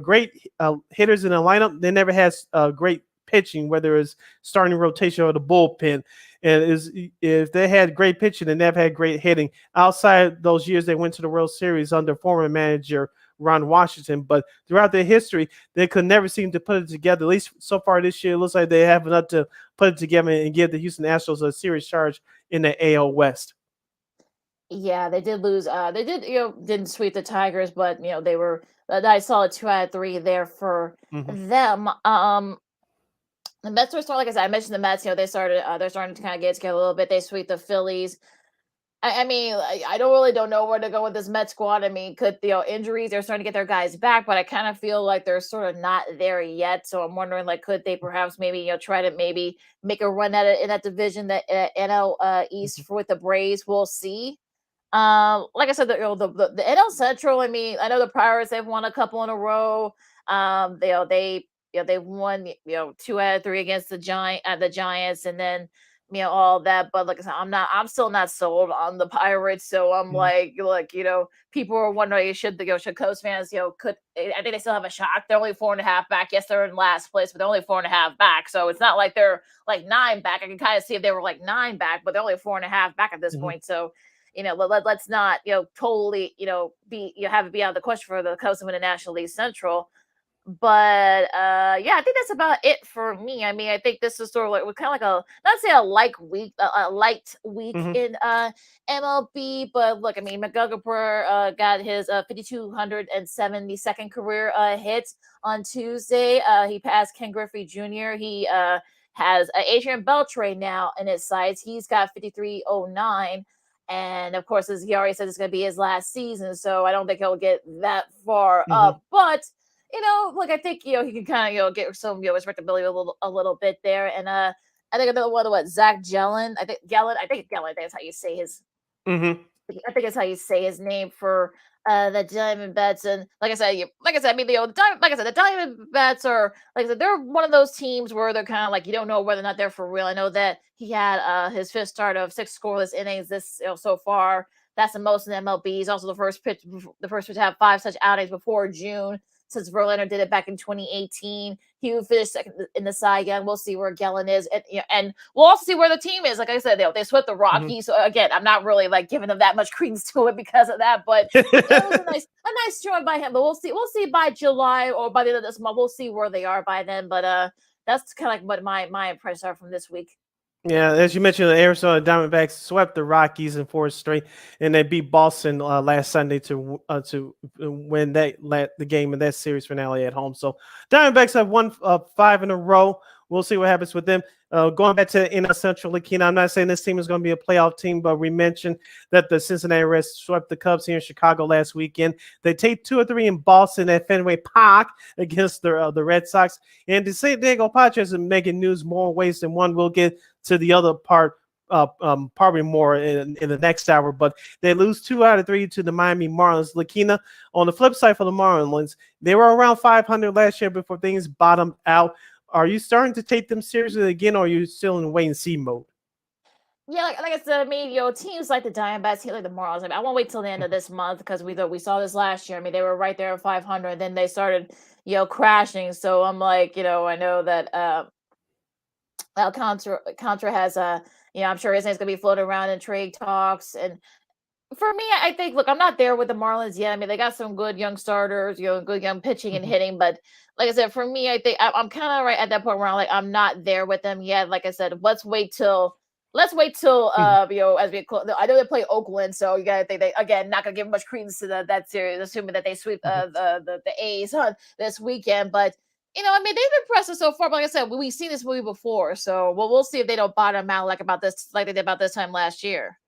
A: great hitters in the lineup, they never has great pitching, whether it's starting rotation or the bullpen. And if they had great pitching, they never had great hitting. Outside those years, they went to the World Series under former manager Ron Washington. But throughout their history, they could never seem to put it together. At least so far this year, it looks like they have enough to put it together and give the Houston Astros a serious charge in the AL West.
B: Yeah, they did lose. They didn't sweep the Tigers, but they were. I saw a 2 out of 3 there for them. The Mets were starting, like I said, I mentioned the Mets. They're starting to kind of get together a little bit. They sweep the Phillies. I mean, I don't know where to go with this Met squad. I mean, could injuries? They're starting to get their guys back, but I kind of feel like they're sort of not there yet. So I'm wondering, could they perhaps maybe try to maybe make a run at it in that division, that NL East with the Braves? We'll see. Like I said, the NL Central. I mean, I know the Pirates, they've won a couple in a row. They won 2 out of 3 against the Giants, and then all that. But like I said, I'm still not sold on the Pirates. So I'm like, look, people are wondering, should Coast fans, I think they still have a shot. They're only 4.5 back. Yes, they're in last place, but they're only 4.5 back. So it's not like they're like 9 back. I can kind of see if they were like 9 back, but they're only 4.5 back at this point. So let's not totally have it be out of the question for the Coast to win the National League Central. But yeah, I think that's about it for me. I mean, I think this is sort of like kind of like a light week in MLB. But look, I mean, McGuggapur got his 5,272nd career hit on Tuesday. He passed Ken Griffey Jr. He has Adrian Beltre now in his sights. He's got 5,309. And of course, as he already said, it's going to be his last season. So I don't think he'll get that far up. But I think he can kind of get some respectability a little bit there. And I think another one, Zach Gallen. I think that's how you say his. I think it's how you say his name for the Diamondbacks. And like I said, I mean, the Diamondbacks are, like I said, they're one of those teams where they're kind of like, you don't know whether or not they're for real. I know that he had his 5th start of 6 scoreless innings this so far. That's the most in MLB. He's also the first pitch to have 5 such outings before June, since Verlander did it back in 2018. He would finish second in the Cy Young. We'll see where Gallen is. And we'll also see where the team is. Like I said, they swept the Rockies. So again, I'm not really giving them that much credence to it because of that. But it was a nice joint by him. But we'll see by July or by the end of this month. We'll see where they are by then. But that's kind of like what my impressions are from this week.
A: Yeah, as you mentioned, the Arizona Diamondbacks swept the Rockies in 4 straight, and they beat Boston last Sunday to win the game in that series finale at home. So Diamondbacks have won 5 in a row. We'll see what happens with them. Going back to NL Central, Lakeena, I'm not saying this team is going to be a playoff team, but we mentioned that the Cincinnati Reds swept the Cubs here in Chicago last weekend. They take 2 or 3 in Boston at Fenway Park against the Red Sox. And the San Diego Padres are making news more ways than one. We'll get to the other part probably more in the next hour, but they lose 2 out of 3 to the Miami Marlins. Lakeena, on the flip side for the Marlins, they were around 500 last year before things bottomed out. Are you starting to take them seriously again, or are you still in wait and see mode?
B: Yeah, like I said, I mean, teams like the Diamondbacks, teams like the Marlins. I mean, I won't wait till the end of this month because we saw this last year. I mean, they were right there at 500, and then they started, crashing. So I'm like, I know that Contra has I'm sure his name's gonna be floating around in trade talks. And for me, I think, look, I'm not there with the Marlins yet. I mean, they got some good young starters, good young pitching and hitting. But like I said, for me, I think I'm kind of right at that point where I'm not there with them yet. Like I said, let's wait till as we close. I know they play Oakland, so you gotta think they again not gonna give much credence to that series, assuming that they sweep the A's on this weekend. But I mean, they've impressed us so far. But like I said, we've seen this movie before, so we'll see if they don't bottom out like they did about this time last year.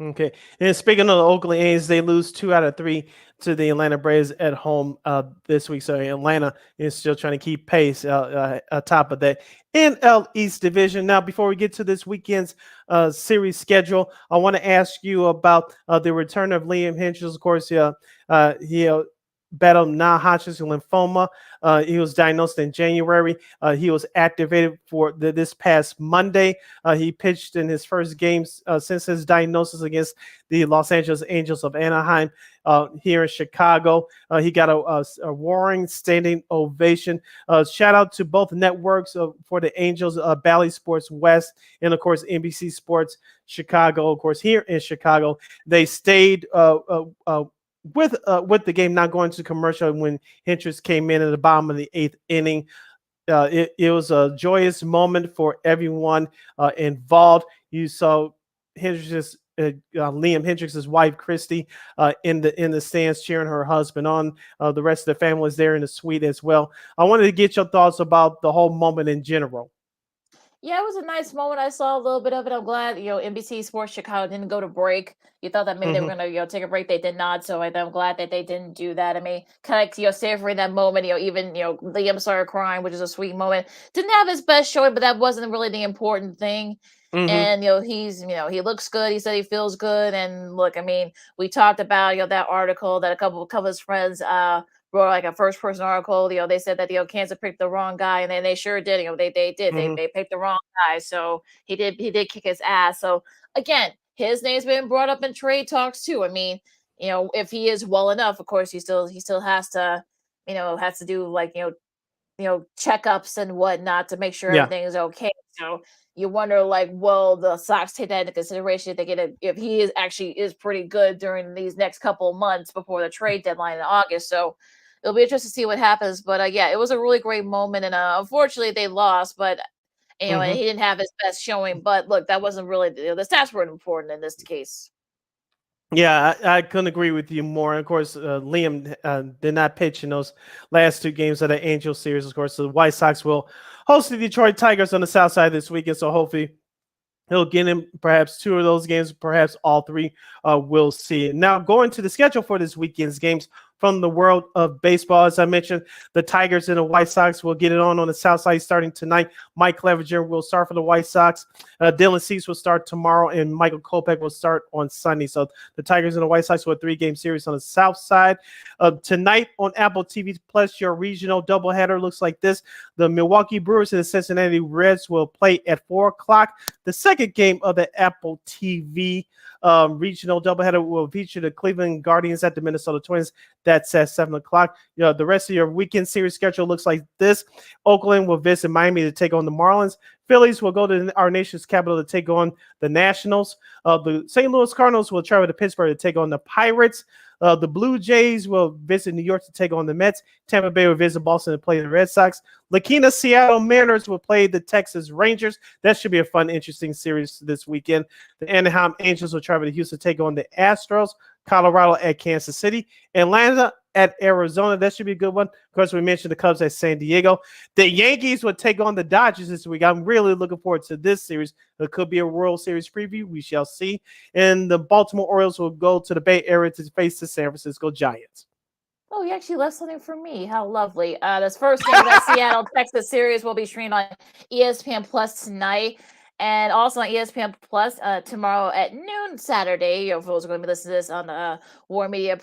A: Okay. And speaking of the Oakland A's, they lose 2 out of 3 to the Atlanta Braves at home this week. So Atlanta is still trying to keep pace atop of that NL East division. Now, before we get to this weekend's series schedule, I want to ask you about the return of Liam Hendriks. Of course, he battled non-Hodgkin's lymphoma. He was diagnosed in January. He was activated for this past Monday. He pitched in his first games since his diagnosis against the Los Angeles Angels of Anaheim here in Chicago. He got a roaring standing ovation. Shout out to both networks for the Angels, Bally Sports West, and of course NBC Sports Chicago. Of course, here in Chicago, they stayed with the game not going to commercial when Hendriks came in at the bottom of the 8th inning. It was a joyous moment for everyone involved. You saw Liam Hendriks' wife Christy in the stands cheering her husband on. The rest of the family was there in the suite as well. I wanted to get your thoughts about the whole moment in general.
B: Yeah, it was a nice moment. I saw a little bit of it. I'm glad, NBC Sports Chicago didn't go to break. You thought that maybe they were
A: Mhm.
B: gonna, take a break. They did not. So I'm glad that they didn't do that. I mean, kind of, savoring that moment. Even, Liam started crying, which is a sweet moment. Didn't have his best showing, but that wasn't really the important thing.
A: Mhm.
B: And he looks good. He said he feels good. And look, I mean, we talked about that article that a couple of his friends wrote, like a first person article. They said that cancer picked the wrong guy, and then they sure did. They did.
A: Mhm.
B: They picked the wrong guy. So he did kick his ass. So again, his name's been brought up in trade talks too. I mean, if he is well enough, of course, he still has to do, like, checkups and whatnot to make sure
A: Yeah.
B: everything is okay. So you wonder, like, will the Sox take that into consideration if they if he is pretty good during these next couple of months before the trade deadline in August. So it'll be interesting to see what happens. But yeah, it was a really great moment, and unfortunately they lost. But and
A: Mhm.
B: he didn't have his best showing. But look, that wasn't really the stats weren't important in this case.
A: Yeah, I couldn't agree with you more. And of course, Liam did not pitch in those last 2 games of the Angel series. Of course, the White Sox will host the Detroit Tigers on the South Side this weekend. So hopefully he'll get in perhaps 2 of those games, perhaps all 3. We'll see. Now, going to the schedule for this weekend's games from the world of baseball. As I mentioned, the Tigers and the White Sox will get it on the South Side starting tonight. Mike Clevenger will start for the White Sox. Dylan Cease will start tomorrow, and Michael Kopech will start on Sunday. So the Tigers and the White Sox will a 3-game series on the South Side. Tonight on Apple TV Plus, your regional doubleheader looks like this. The Milwaukee Brewers and the Cincinnati Reds will play at 4 o'clock. The second game of the Apple TV regional doubleheader will feature the Cleveland Guardians at the Minnesota Twins. That's at 7 o'clock. The rest of your weekend series schedule looks like this. Oakland will visit Miami to take on the Marlins. Phillies will go to our nation's capital to take on the Nationals. The St. Louis Cardinals will travel to Pittsburgh to take on the Pirates. The Blue Jays will visit New York to take on the Mets. Tampa Bay will visit Boston to play the Red Sox. Lakeena Seattle Mariners will play the Texas Rangers. That should be a fun, interesting series this weekend. The Anaheim Angels will travel to Houston to take on the Astros. Colorado at Kansas City. Atlanta at Arizona. That should be a good one. Of course, we mentioned the Cubs at San Diego. The Yankees will take on the Dodgers this week. I'm really looking forward to this series. It could be a World Series preview. We shall see. And the Baltimore Orioles will go to the Bay Area to face the San Francisco Giants.
B: Oh, you actually left something for me. How lovely. This first game of that Seattle Texas series will be streamed on ESPN Plus tonight, and also on ESPN Plus tomorrow at noon Saturday. For those who are going to be listening to this on War Media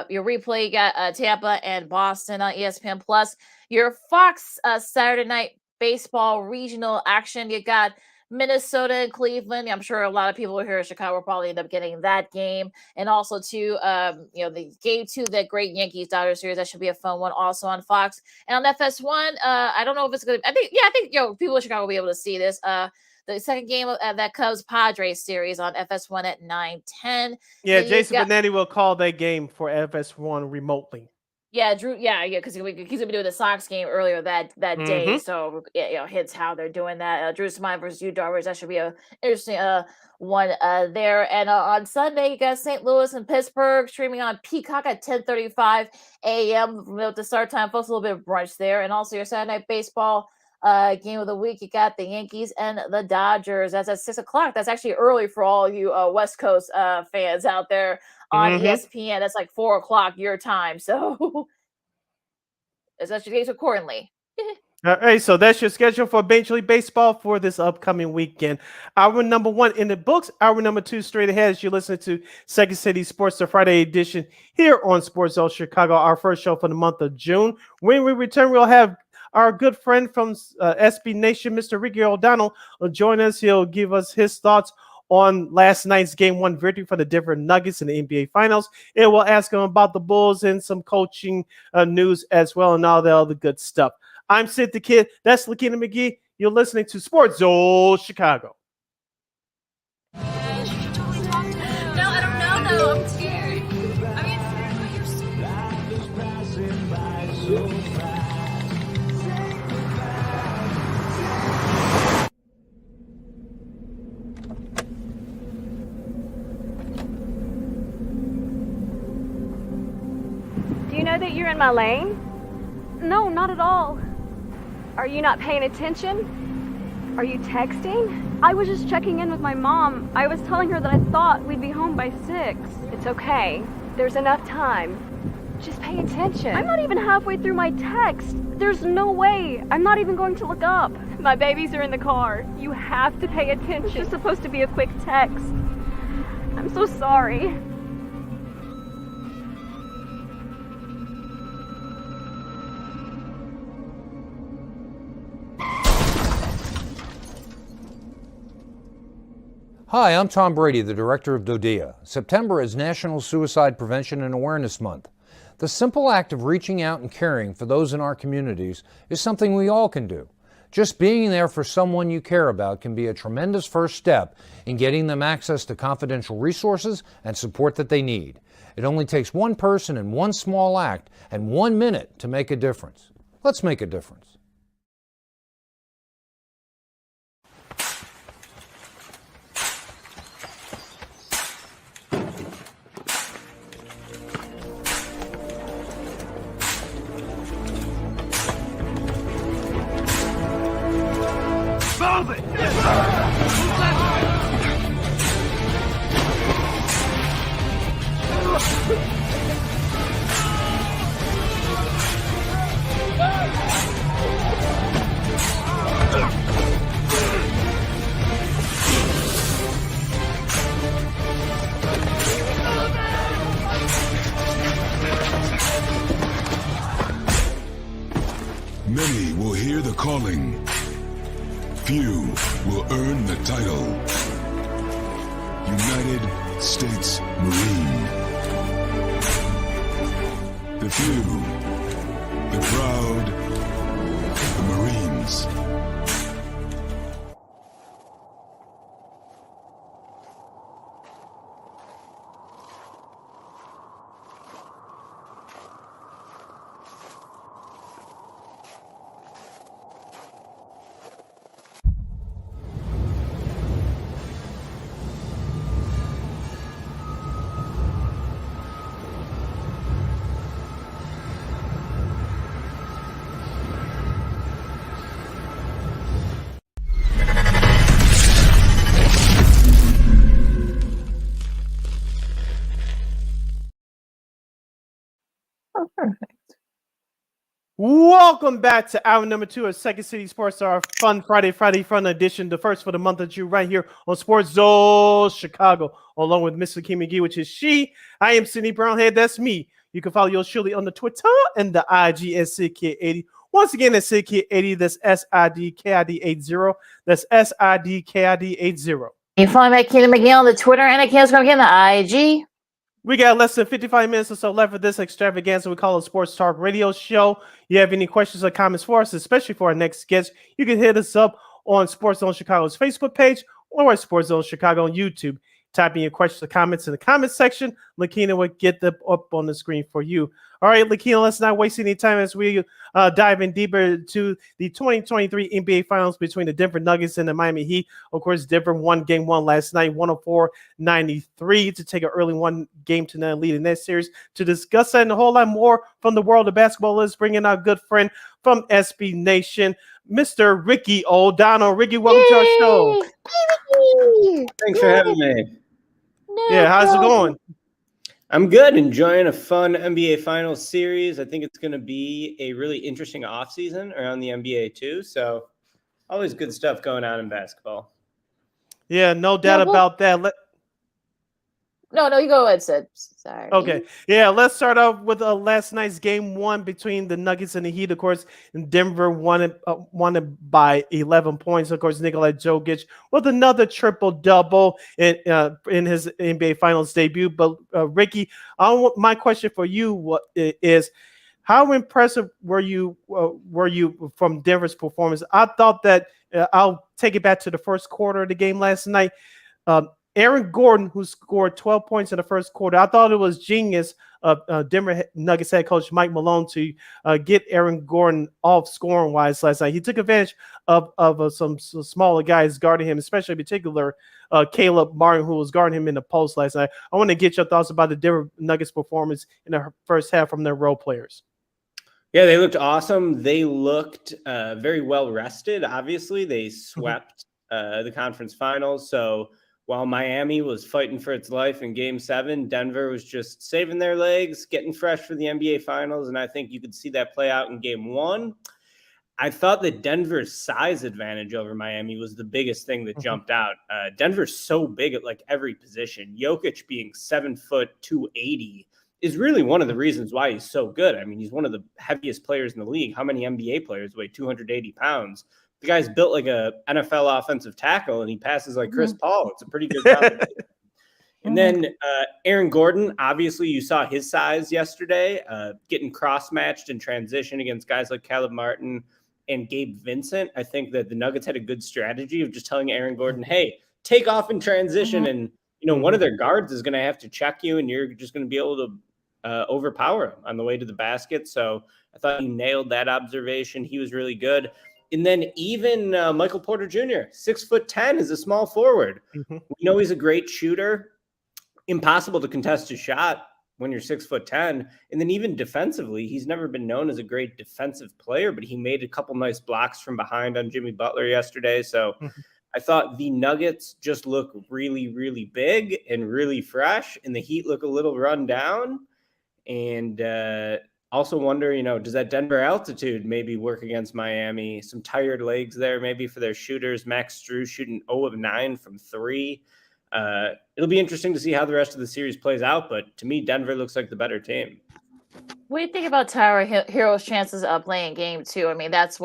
B: your replay. You got Tampa and Boston on ESPN Plus. Your Fox Saturday night baseball regional action. You got Minnesota and Cleveland. I'm sure a lot of people here in Chicago will probably end up getting that game. And also too, the game 2, that great Yankees Dodgers series, that should be a fun one also on Fox. And on FS1, I don't know if it's gonna, I think people in Chicago will be able to see this. The second game of that Cubs Padres series on FS1 at 9:10.
A: Yeah, Jason Benetti will call that game for FS1 remotely.
B: Yeah, Drew. Yeah, because he's gonna be doing the Sox game earlier that day. So hits how they're doing that. Drew Smythe versus Yu Darvish. That should be a interesting one there. And on Sunday, you got St. Louis and Pittsburgh streaming on Peacock at 10:35 a.m. with the start time. Folks, a little bit of brunch there, and also your Saturday Night Baseball game of the week. You got the Yankees and the Dodgers. That's at 6 o'clock. That's actually early for all you West Coast fans out there on ESPN. That's like 4 o'clock your time. So that's your days accordingly.
A: All right, so that's your schedule for Major League Baseball for this upcoming weekend. Hour number 1 in the books. Hour number 2 straight ahead as you're listening to Second City Sports, the Friday edition here on Sports Zone Chicago, our first show for the month of June. When we return, we'll have our good friend from SB Nation, Mr. Ricky O'Donnell, will join us. He'll give us his thoughts on last night's Game 1 victory for the Denver Nuggets in the NBA Finals. And we'll ask him about the Bulls and some coaching news as well and all the other good stuff. I'm Sid the Kid. That's Lakeena McGee. You're listening to Sports Zone Chicago.
L: No, I don't know, though. I'm scared. I mean, you're
M: Do you know that you're in my lane? No, not at all. Are you not paying attention? Are you texting? I was just checking in with my mom. I was telling her that I thought we'd be home by 6. It's okay. There's enough time. Just pay attention. I'm not even halfway through my text. There's no way. I'm not even going to look up. My babies are in the car. You have to pay attention. It's just supposed to be a quick text. I'm so sorry.
N: Hi, I'm Tom Brady, the director of DODEA. September is National Suicide Prevention and Awareness Month. The simple act of reaching out and caring for those in our communities is something we all can do. Just being there for someone you care about can be a tremendous first step in getting them access to confidential resources and support that they need. It only takes one person and one small act and 1 minute to make a difference. Let's make a difference.
L: Move it!
K: Many will hear the calling. Few will earn the title. United States Marine. The few, the proud, the Marines.
A: Welcome back to hour number 2 of Second City Sports, our fun Friday fun edition, the first for the month of June, right here on Sports Zone Chicago, along with Mr. Kim McGee, which is she. I am Sidney Brownhead. That's me. You can follow yours surely on the Twitter and the IG at SidKid80. Once again, that's SIDKID80. That's SIDKID80. That's SIDKID80.
B: You can follow me at Keenan McGee on the Twitter and at Keenan's going to get on the IG.
A: We got less than 55 minutes or so left for this extravaganza we call a Sports Talk Radio Show. You have any questions or comments for us, especially for our next guest, you can hit us up on Sports Zone Chicago's Facebook page or at Sports Zone Chicago on YouTube. Type in your questions or comments in the comments section. Lakeena will get them up on the screen for you. All right, Lakeena, let's not waste any time as we dive in deeper to the 2023 NBA Finals between the Denver Nuggets and the Miami Heat. Of course, Denver won Game 1 last night, 104-93, to take an early 1-0 lead in that series. To discuss that and a whole lot more from the world of basketball, let's bring in our good friend from SB Nation, Mr. Ricky O'Donnell. Ricky, welcome to our show.
O: Thanks for having me.
A: Yeah, how's it going?
O: I'm good. Enjoying a fun NBA Finals series. I think it's going to be a really interesting offseason around the NBA too. So always good stuff going on in basketball.
A: Yeah, no doubt about that.
B: No, you go ahead, Sid. Sorry.
A: Okay. Yeah, let's start off with last night's Game 1 between the Nuggets and the Heat. Of course, Denver won it by 11 points. Of course, Nikola Jokic with another triple-double in his NBA Finals debut. But, Ricky, my question for you is, how impressive were you from Denver's performance? I thought that I'll take it back to the first quarter of the game last night. Aaron Gordon, who scored 12 points in the first quarter, I thought it was genius of Denver Nuggets head coach Mike Malone to get Aaron Gordon off scoring-wise last night. He took advantage of some smaller guys guarding him, especially in particular Caleb Martin, who was guarding him in the post last night. I want to get your thoughts about the Denver Nuggets performance in the first half from their role players.
O: Yeah, they looked awesome. They looked very well rested. Obviously, they swept the conference finals, so while Miami was fighting for its life in Game 7, Denver was just saving their legs, getting fresh for the NBA Finals, and I think you could see that play out in Game 1. I thought that Denver's size advantage over Miami was the biggest thing that jumped out. Denver's so big at like every position. Jokic being 7 foot 280 is really one of the reasons why he's so good. I mean, he's one of the heaviest players in the league. How many NBA players weigh 280 pounds? The guy's built like a NFL offensive tackle, and he passes like Chris Paul. It's a pretty good combination. And then Aaron Gordon, obviously you saw his size yesterday, getting cross-matched in transition against guys like Caleb Martin and Gabe Vincent. I think that the Nuggets had a good strategy of just telling Aaron Gordon, hey, take off in transition, and one of their guards is going to have to check you, and you're just going to be able to overpower him on the way to the basket. So I thought he nailed that observation. He was really good. And then even Michael Porter Jr., 6'10", is a small forward. We know he's a great shooter. Impossible to contest a shot when you're 6'10". And then even defensively, he's never been known as a great defensive player, but he made a couple nice blocks from behind on Jimmy Butler yesterday. So I thought the Nuggets just look really, really big and really fresh, and the Heat look a little run down. And also wonder, does that Denver altitude maybe work against Miami? Some tired legs there maybe for their shooters. Max Strus shooting 0 of 9 from 3. It'll be interesting to see how the rest of the series plays out, but to me, Denver looks like the better team.
B: What do you think about Tyler Hero's chances of playing Game 2? I mean, that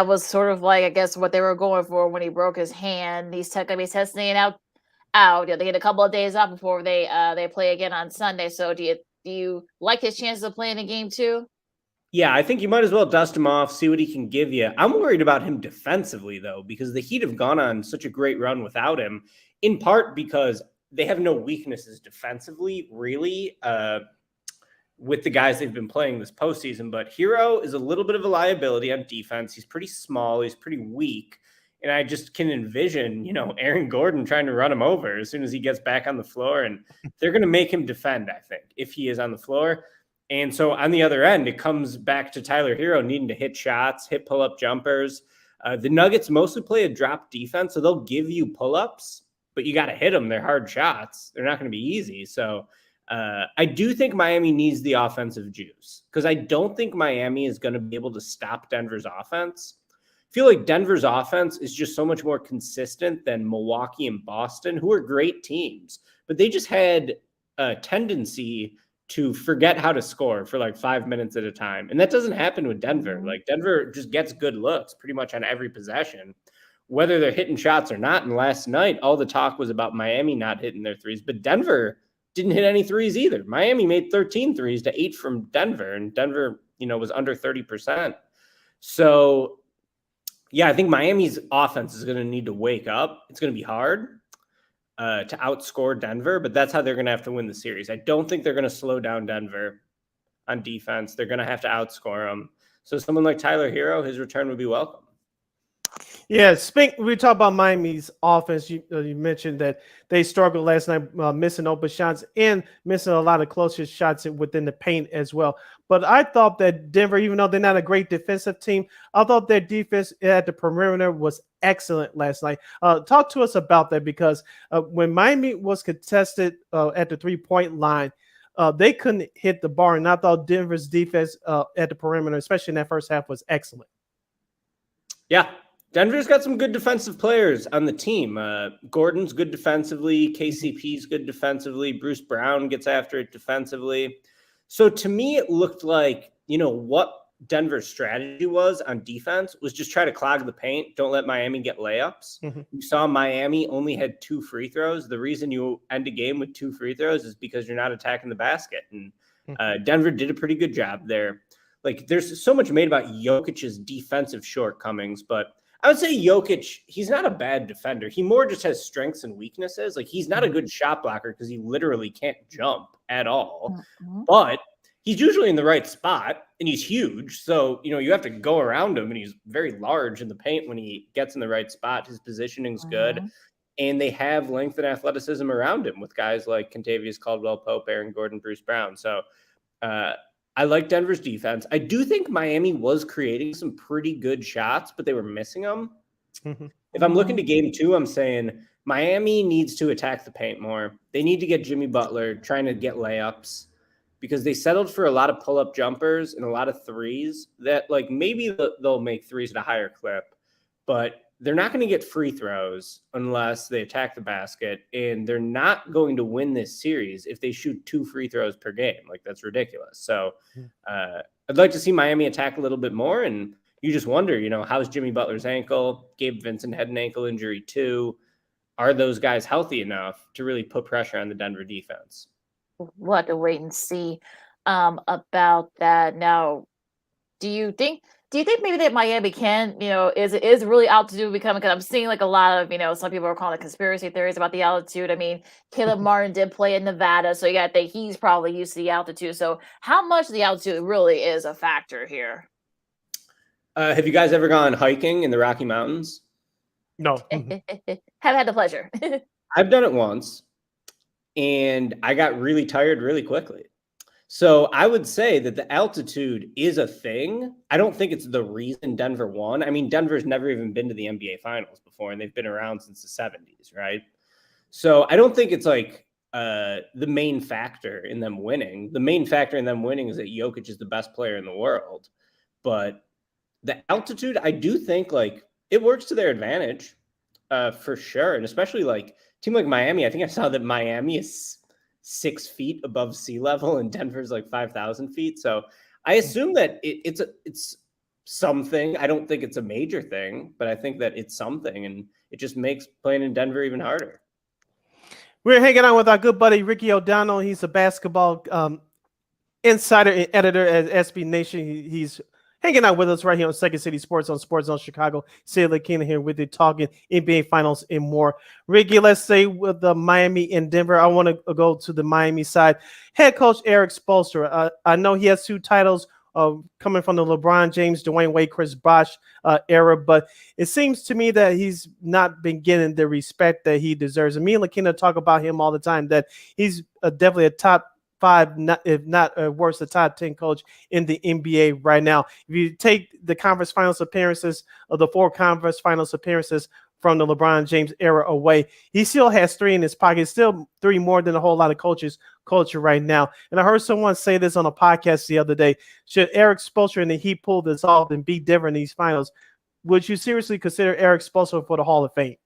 B: was sort of like, I guess, what they were going for when he broke his hand. He's testing it out. They get a couple of days off before they play again on Sunday. So do you like his chances of playing in Game 2?
O: Yeah, I think you might as well dust him off, see what he can give you. I'm worried about him defensively, though, because the Heat have gone on such a great run without him, in part because they have no weaknesses defensively, really, with the guys they've been playing this postseason. But Hero is a little bit of a liability on defense. He's pretty small. He's pretty weak. And I just can envision, Aaron Gordon trying to run him over as soon as he gets back on the floor. And they're going to make him defend, I think, if he is on the floor. And so on the other end, it comes back to Tyler Hero needing to hit shots, hit pull-up jumpers. The Nuggets mostly play a drop defense, so they'll give you pull-ups, but you got to hit them. They're hard shots. They're not going to be easy. So I do think Miami needs the offensive juice, because I don't think Miami is going to be able to stop Denver's offense. Feel like Denver's offense is just so much more consistent than Milwaukee and Boston, who are great teams, but they just had a tendency to forget how to score for like 5 minutes at a time. And that doesn't happen with Denver. Like Denver just gets good looks pretty much on every possession, whether they're hitting shots or not. And last night, all the talk was about Miami not hitting their threes, but Denver didn't hit any threes either. Miami made 13 threes to 8 from Denver, and Denver, was under 30%. So yeah, I think Miami's offense is going to need to wake up. It's going to be hard to outscore Denver, but that's how they're going to have to win the series. I don't think they're going to slow down Denver on defense. They're going to have to outscore them. So someone like Tyler Hero, his return would be welcome.
A: Yeah, we talk about Miami's offense. You mentioned that they struggled last night, missing open shots and missing a lot of closer shots within the paint as well. But I thought that Denver, even though they're not a great defensive team, I thought their defense at the perimeter was excellent last night. Talk to us about that, because when Miami was contested at the three-point line, they couldn't hit the bar, and I thought Denver's defense at the perimeter, especially in that first half, was excellent.
O: Yeah. Denver's got some good defensive players on the team. Gordon's good defensively. KCP's good defensively. Bruce Brown gets after it defensively. So to me, it looked like, what Denver's strategy was on defense was just try to clog the paint. Don't let Miami get layups.
A: Mm-hmm.
O: You saw Miami only had 2 free throws. The reason you end a game with 2 free throws is because you're not attacking the basket. And Denver did a pretty good job there. Like, there's so much made about Jokic's defensive shortcomings, but I would say Jokic, he's not a bad defender. He more just has strengths and weaknesses. Like, he's not a good shot blocker because he literally can't jump at all. But he's usually in the right spot, and he's huge. So, you have to go around him, and he's very large in the paint when he gets in the right spot. His positioning's good. And they have length and athleticism around him with guys like Kentavious Caldwell-Pope, Aaron Gordon, Bruce Brown. So, I like Denver's defense. I do think Miami was creating some pretty good shots, but they were missing them. If I'm looking to game 2, I'm saying Miami needs to attack the paint more. They need to get Jimmy Butler trying to get layups, because they settled for a lot of pull-up jumpers and a lot of threes that, like, maybe they'll make threes at a higher clip, but they're not going to get free throws unless they attack the basket, and they're not going to win this series if they shoot 2 free throws per game. Like, that's ridiculous. So I'd like to see Miami attack a little bit more, and you just wonder, how's Jimmy Butler's ankle? Gabe Vincent had an ankle injury too. Are those guys healthy enough to really put pressure on the Denver defense?
B: We'll have to wait and see about that. Now, do you think maybe that Miami can, is really altitude becoming, because I'm seeing like a lot of, some people are calling it conspiracy theories about the altitude. I mean, Caleb Martin did play in Nevada, so you got to think he's probably used to the altitude. So how much the altitude really is a factor here?
O: Have you guys ever gone hiking in the Rocky Mountains?
A: No.
B: Have had the pleasure.
O: I've done it once, and I got really tired really quickly. So I would say that the altitude is a thing. I don't think it's the reason Denver won. I mean, Denver's never even been to the NBA Finals before, and they've been around since the 70s, right? So I don't think it's like the main factor in them winning. The main factor in them winning is that Jokic is the best player in the world. But the altitude, I do think, like, it works to their advantage for sure. And especially, like, a team like Miami, I think I saw that Miami is 6 feet above sea level and Denver's like 5,000 feet. So I assume that it's something. I don't think it's a major thing, but I think that it's something, and it just makes playing in Denver even harder.
A: We're hanging out with our good buddy Ricky O'Donnell. He's a basketball insider and editor at SB Nation. He's hanging out with us right here on Second City Sports on Sports Zone Chicago. Sid Lakeena here with you, talking NBA Finals and more. Ricky, let's say with the Miami and Denver, I want to go to the Miami side. Head coach Eric Spoelstra, I know he has 2 titles coming from the LeBron James, Dwayne Wade, Chris Bosh era, but it seems to me that he's not been getting the respect that he deserves. And me and Lakeena talk about him all the time, that he's definitely a top 5, if not worse, the top 10 coach in the NBA right now. If you take the conference finals appearances of the 4 conference finals appearances from the LeBron James era away, he still has 3 in his pocket, still 3 more than a whole lot of coaches culture right now. And I heard someone say this on a podcast the other day: should Eric Spoelstra and the Heat pull this off and beat Denver in these finals, would you seriously consider Eric Spoelstra for the Hall of Fame?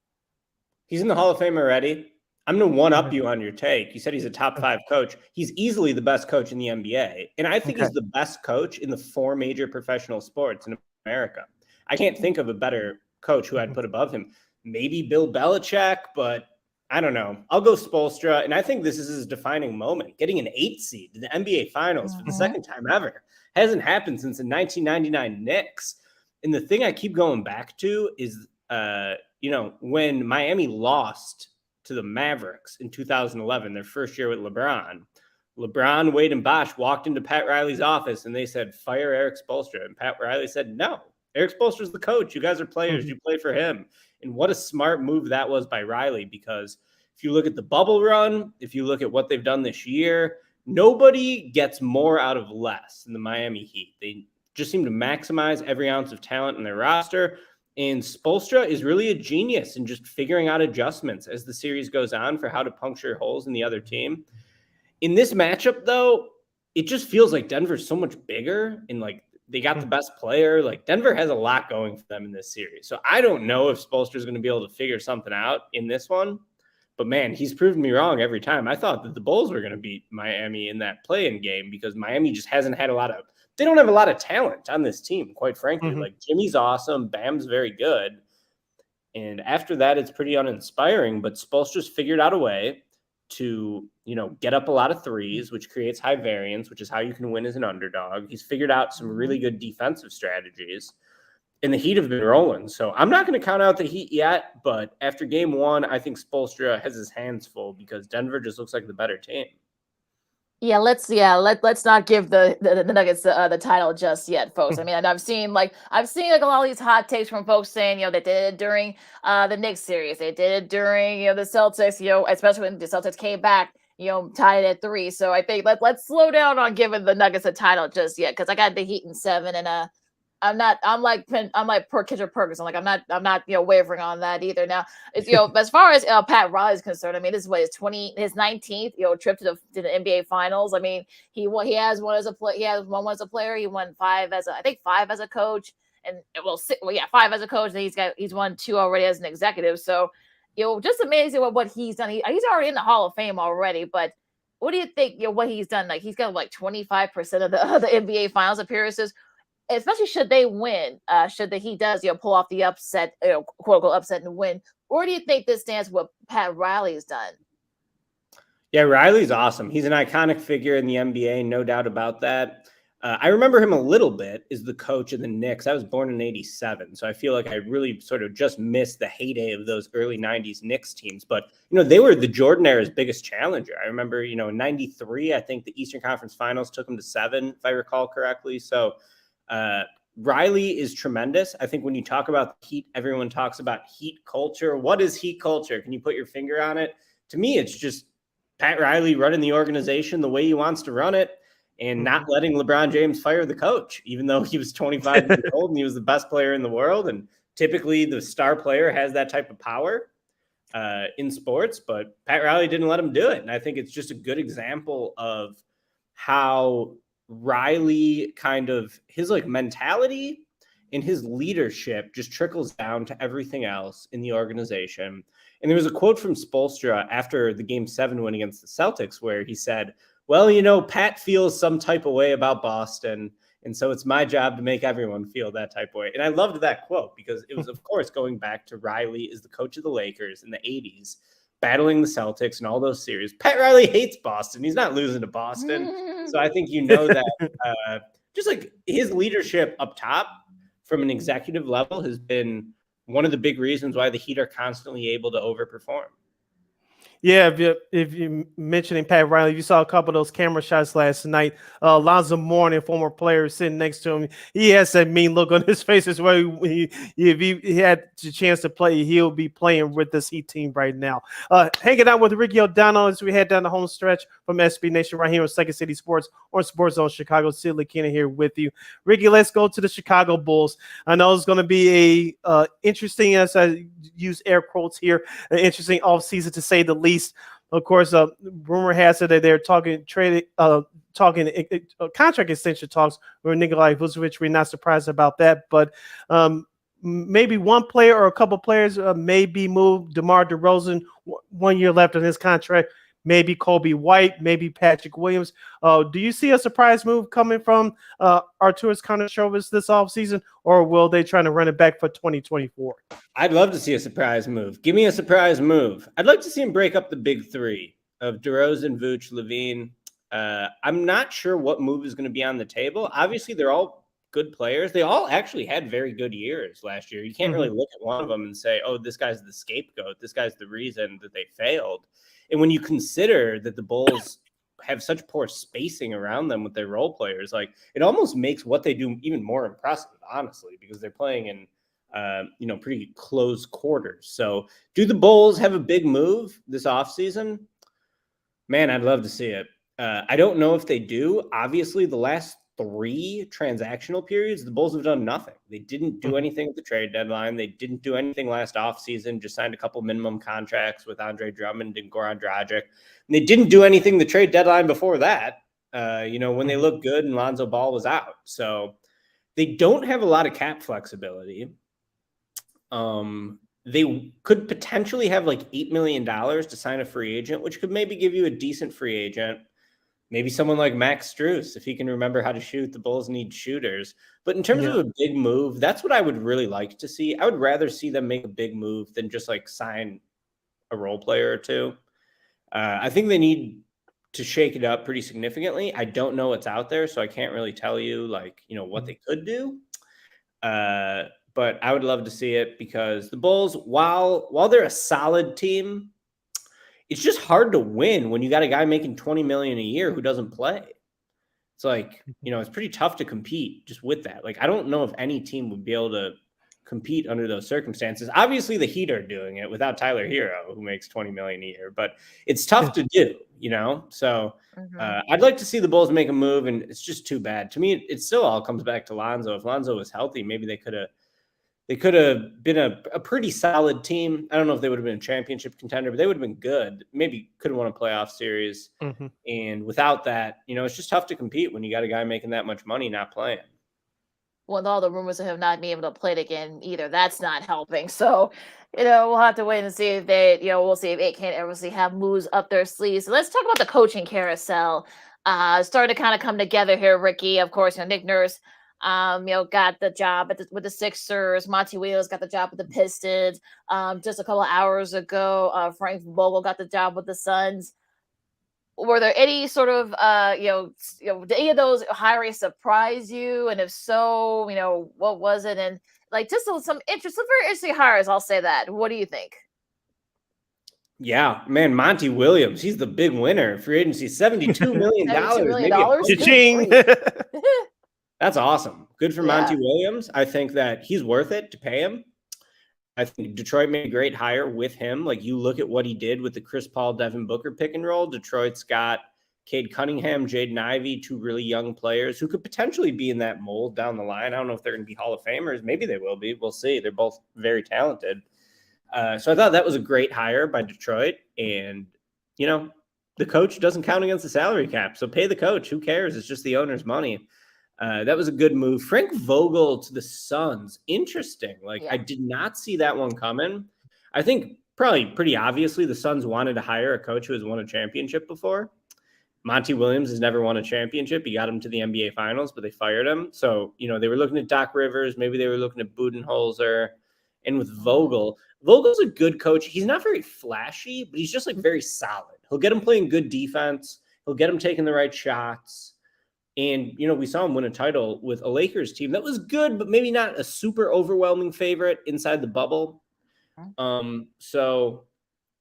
O: He's in the Hall of Fame already. I'm going to one-up you on your take. You said he's a top 5 coach. He's easily the best coach in the NBA. And I think he's the best coach in the 4 major professional sports in America. I can't think of a better coach who I'd put above him. Maybe Bill Belichick, but I don't know. I'll go Spoelstra, and I think this is his defining moment. Getting an 8 seed to the NBA Finals for the second time ever. Hasn't happened since the 1999 Knicks. And the thing I keep going back to is, when Miami lost to the Mavericks in 2011, their first year with LeBron, Wade, and Bosh walked into Pat Riley's office, and they said, fire Eric Spoelstra. And Pat Riley said, no, Eric Spoelstra's the coach. You guys are players. You play for him. And what a smart move that was by Riley, because if you look at the bubble run, if you look at what they've done this year, nobody gets more out of less than the Miami Heat. They just seem to maximize every ounce of talent in their roster. And Spoelstra is really a genius in just figuring out adjustments as the series goes on for how to puncture holes in the other team. In this matchup, though, it just feels like Denver's so much bigger, and like they got the best player. Like Denver has a lot going for them in this series. So I don't know if Spoelstra is going to be able to figure something out in this one. But man, he's proven me wrong every time. I thought that the Bulls were going to beat Miami in that play-in game because Miami just hasn't had they don't have a lot of talent on this team, quite frankly. Like Jimmy's awesome. Bam's very good. And after that, it's pretty uninspiring. But Spoelstra's figured out a way to, get up a lot of threes, which creates high variance, which is how you can win as an underdog. He's figured out some really good defensive strategies. And the Heat have been rolling. So I'm not going to count out the Heat yet. But after game 1, I think Spoelstra has his hands full because Denver just looks like the better team.
B: Yeah, let's not give the Nuggets the title just yet, folks. I mean, and I've seen like a lot of these hot takes from folks saying, they did it during the Knicks series, they did it during the Celtics, especially when the Celtics came back, tied at 3. So I think let's slow down on giving the Nuggets a title just yet, because I got the Heat in 7, and I'm like poor Kendrick Perkins. I'm not wavering on that either. Now, it's, as far as Pat Riley is concerned, I mean, this is what his 19th trip to the NBA Finals. I mean, he has won as a player. He won 5 as a coach, and 5 as a coach. And he's won 2 already as an executive. So, just amazing what he's done. He's already in the Hall of Fame already, but. What do you think? What he's done? Like he's got 25% of the NBA Finals appearances. Especially should they win, should he does pull off the upset, quote unquote upset and win, or do you think this stands what Pat Riley's done?
O: Yeah, Riley's awesome. He's an iconic figure in the NBA, no doubt about that. I remember him a little bit as the coach of the Knicks. I was born in '87, so I feel like I really sort of just missed the heyday of those early '90s Knicks teams. But they were the Jordan era's biggest challenger. I remember, in '93, I think the Eastern Conference Finals took them to 7, if I recall correctly. So. Riley is tremendous. I think when you talk about the Heat, everyone talks about Heat culture. What is Heat culture? Can you put your finger on it? To me, it's just Pat Riley running the organization the way he wants to run it and not letting LeBron James fire the coach, even though he was 25 years old and he was the best player in the world. And typically the star player has that type of power in sports, but Pat Riley didn't let him do it. And I think it's just a good example of how Riley kind of his mentality and his leadership just trickles down to everything else in the organization. And there was a quote from Spoelstra after the Game 7 win against the Celtics where he said, well, Pat feels some type of way about Boston, and so it's my job to make everyone feel that type of way. And I loved that quote because it was, of course, going back to Riley as the coach of the Lakers in the 80s, battling the Celtics and all those series. Pat Riley hates Boston. He's not losing to Boston. So I think that just his leadership up top from an executive level has been one of the big reasons why the Heat are constantly able to overperform.
A: Yeah, if you mentioning Pat Riley, you saw a couple of those camera shots last night. Lonzo Mourning, former player, sitting next to him. He has that mean look on his face as well. If he had the chance to play, he'll be playing with this Heat team right now. Hanging out with Ricky O'Donnell as we head down the home stretch from SB Nation right here on Second City Sports on Sports Zone Chicago. Sid Lakeena here with you. Ricky, let's go to the Chicago Bulls. I know it's going to be a interesting, as I use air quotes here, an interesting offseason to say the least. Of course, rumor has it that they're talking contract extension talks with Nikolai Vucevic. We're not surprised about that, but maybe one player or a couple players may be moved. DeMar DeRozan, 1 year left on his contract. Maybe Kobe White, maybe Patrick Williams. Do you see a surprise move coming from Arturas Karnisovas this offseason, or will they try to run it back for 2024?
O: I'd love to see a surprise move. Give me a surprise move. I'd like to see him break up the big three of DeRozan, Vooch, Levine. I'm not sure what move is going to be on the table. Obviously, they're all good players. They all actually had very good years last year. You can't really look at one of them and say, oh, this guy's the scapegoat. This guy's the reason that they failed. And when you consider that the Bulls have such poor spacing around them with their role players, like it almost makes what they do even more impressive, honestly, because they're playing in pretty close quarters. So do the Bulls have a big move this offseason? Man, I'd love to see it. I don't know if they do. Obviously, the last 3 transactional periods, the Bulls have done nothing. They didn't do anything at the trade deadline. They didn't do anything last offseason, just signed a couple minimum contracts with Andre Drummond and Goran Dragic. And they didn't do anything the trade deadline before that, when they looked good and Lonzo Ball was out. So they don't have a lot of cap flexibility. They could potentially have like $8 million to sign a free agent, which could maybe give you a decent free agent. Maybe someone like Max Strus, if he can remember how to shoot. The Bulls need shooters. But in terms of a big move, that's what I would really like to see. I would rather see them make a big move than just like sign a role player or two. I think they need to shake it up pretty significantly. I don't know what's out there, so I can't really tell you what they could do. But I would love to see it because the Bulls, while they're a solid team, it's just hard to win when you got a guy making $20 million a year who doesn't play. It's like, it's pretty tough to compete just with that. Like, I don't know if any team would be able to compete under those circumstances. Obviously, the Heat are doing it without Tyler Hero, who makes $20 million a year, but it's tough to do, So I'd like to see the Bulls make a move, and it's just too bad. To me, it still all comes back to Lonzo. If Lonzo was healthy, maybe they could have been a pretty solid team. I don't know if they would have been a championship contender, but they would have been good. Maybe could have won a playoff series. And without that, it's just tough to compete when you got a guy making that much money not playing.
B: Well, all the rumors of him not being able to play it again either, that's not helping. So, we'll have to wait and see if we'll see if 8 can't obviously have moves up their sleeves. So let's talk about the coaching carousel. Starting to kind of come together here, Ricky. Of course, Nick Nurse got the job with the Sixers. Monty Williams got the job with the Pistons. Just a couple of hours ago, Frank Vogel got the job with the Suns. Were there any sort of, did any of those hirings surprise you? And if so, what was it? And just some very interesting hires, I'll say that. What do you think?
O: Yeah, man, Monty Williams, he's the big winner. Free agency, $72 million.
A: Cha-ching.
O: That's awesome. Good for
B: Yeah.
O: Monty Williams. I think that he's worth it to pay him. I think Detroit made a great hire with him. Like, you look at what he did with the Chris Paul, Devin Booker pick and roll. Detroit's got Cade Cunningham, Jaden Ivey, 2 really young players who could potentially be in that mold down the line. I don't know if they're going to be Hall of Famers. Maybe they will be. We'll see. They're both very talented. So I thought that was a great hire by Detroit. And, the coach doesn't count against the salary cap. So pay the coach. Who cares? It's just the owner's money. That was a good move. Frank Vogel to the Suns. Interesting. I did not see that one coming. I think probably pretty obviously the Suns wanted to hire a coach who has won a championship before. Monty Williams has never won a championship. He got him to the NBA Finals, but they fired him. So, they were looking at Doc Rivers. Maybe they were looking at Budenholzer. And with Vogel's a good coach. He's not very flashy, but he's just very solid. He'll get him playing good defense. He'll get him taking the right shots. And, we saw him win a title with a Lakers team that was good, but maybe not a super overwhelming favorite inside the bubble. So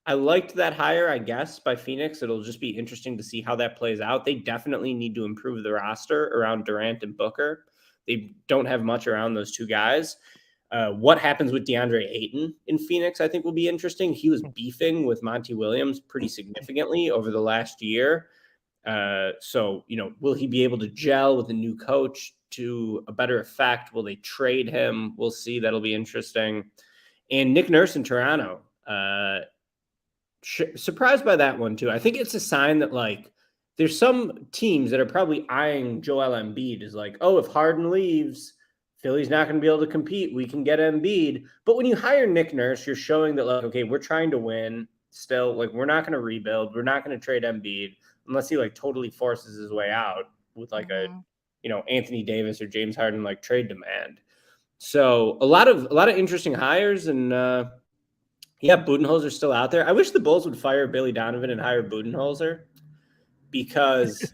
O: I liked that hire, I guess, by Phoenix. It'll just be interesting to see how that plays out. They definitely need to improve the roster around Durant and Booker. They don't have much around those 2 guys. What happens with DeAndre Ayton in Phoenix, I think, will be interesting. He was beefing with Monty Williams pretty significantly over the last year. So, will he be able to gel with a new coach to a better effect? Will they trade him? We'll see. That'll be interesting. And Nick Nurse in Toronto, surprised by that one too. I think it's a sign that there's some teams that are probably eyeing Joel Embiid as oh, if Harden leaves, Philly's not going to be able to compete. We can get Embiid. But when you hire Nick Nurse, you're showing that, like, okay, we're trying to win still. Like, we're not going to rebuild. We're not going to trade Embiid unless he, like, totally forces his way out with, like, a, Anthony Davis or James Harden, like, trade demand. So a lot of interesting hires. And, Budenholzer's still out there. I wish the Bulls would fire Billy Donovan and hire Budenholzer, because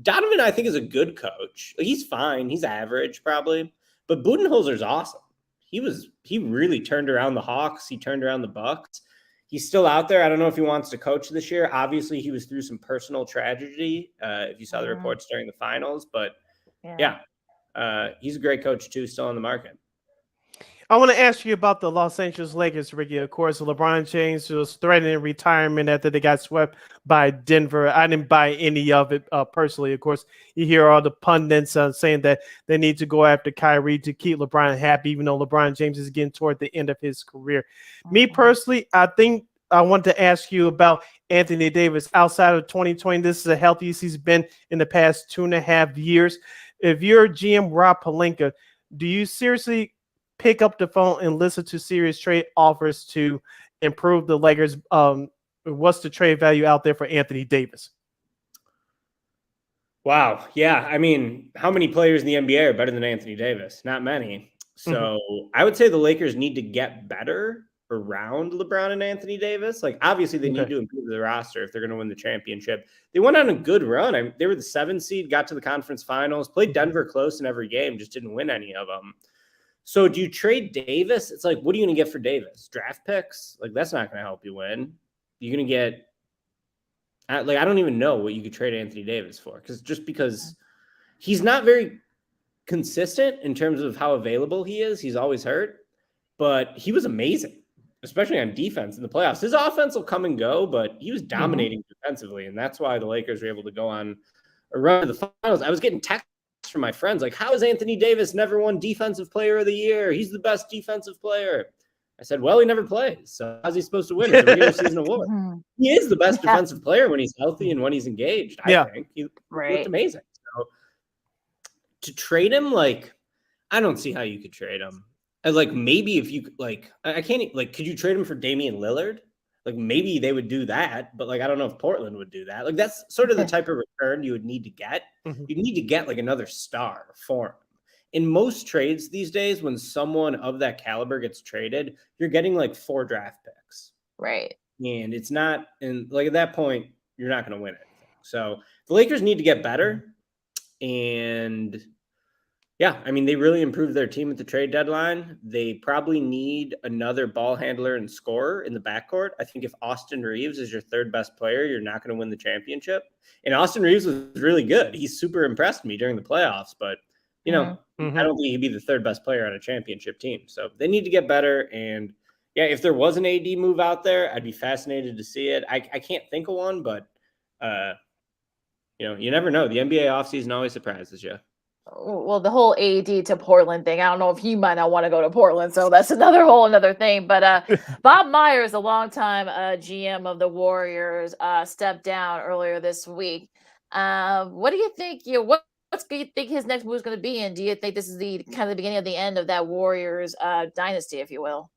O: Donovan, I think, is a good coach. Like, he's fine. He's average probably. But Budenholzer's awesome. He really turned around the Hawks. He turned around the Bucks. He's still out there. I don't know if he wants to coach this year. Obviously, he was through some personal tragedy, if you saw the reports during the finals. But, he's a great coach, too, still on the market.
A: I want to ask you about the Los Angeles Lakers, Ricky. Of course, LeBron James was threatening retirement after they got swept by Denver. I didn't buy any of it personally. Of course, you hear all the pundits saying that they need to go after Kyrie to keep LeBron happy, even though LeBron James is getting toward the end of his career. Me personally, I think I want to ask you about Anthony Davis. Outside of 2020, this is the healthiest he's been in the past 2.5 years. If you're GM Rob Pelinka, do you seriously pick up the phone and listen to serious trade offers to improve the Lakers? What's the trade value out there for Anthony Davis?
O: Wow. Yeah. I mean, how many players in the NBA are better than Anthony Davis? Not many. So I would say the Lakers need to get better around LeBron and Anthony Davis. Like, obviously they need to improve the roster if they're going to win the championship. They went on a good run. They were the 7th seed, got to the conference finals, played Denver close in every game, just didn't win any of them. So do you trade Davis? It's like, what are you going to get for Davis? Draft picks? Like, that's not going to help you win. You're going to get, I don't even know what you could trade Anthony Davis for, because he's not very consistent in terms of how available he is. He's always hurt, but he was amazing, especially on defense in the playoffs. His offense will come and go, but he was dominating defensively, and that's why the Lakers were able to go on a run to the finals. I was getting texts from my friends like, how has Anthony Davis never won Defensive Player of the Year? He's the best defensive player. I said, well, he never plays, so how's he supposed to win? It's a regular season award. He is the best defensive player when he's healthy and when he's engaged. I think he looked amazing. So to trade him, like, I don't see how you could trade him. And like, maybe if you I can't, like, could you trade him for Damian Lillard? Like, maybe they would do that, but like, I don't know if Portland would do that. Like, that's sort of the type of return you would need to get. You need to get like another star for him. In most trades these days, when someone of that caliber gets traded, you're getting like 4 draft picks.
B: Right.
O: And it's not, and like at that point, you're not going to win anything. So the Lakers need to get better. And yeah, I mean, they really improved their team at the trade deadline. They probably need another ball handler and scorer in the backcourt. I think if Austin Reeves is your 3rd best player, you're not going to win the championship. And Austin Reeves was really good. He super impressed me during the playoffs, but I don't think he'd be the 3rd best player on a championship team. So they need to get better. And yeah, if there was an AD move out there, I'd be fascinated to see it. I can't think of one, but you never know. The NBA offseason always surprises you.
B: Well, the whole AD to Portland thing, I don't know if he might not want to go to Portland, so that's another thing. But Bob Myers, a longtime GM of the Warriors, stepped down earlier this week. What do you think? What do you think his next move is going to be? And do you think this is the kind of the beginning of the end of that Warriors dynasty, if you will?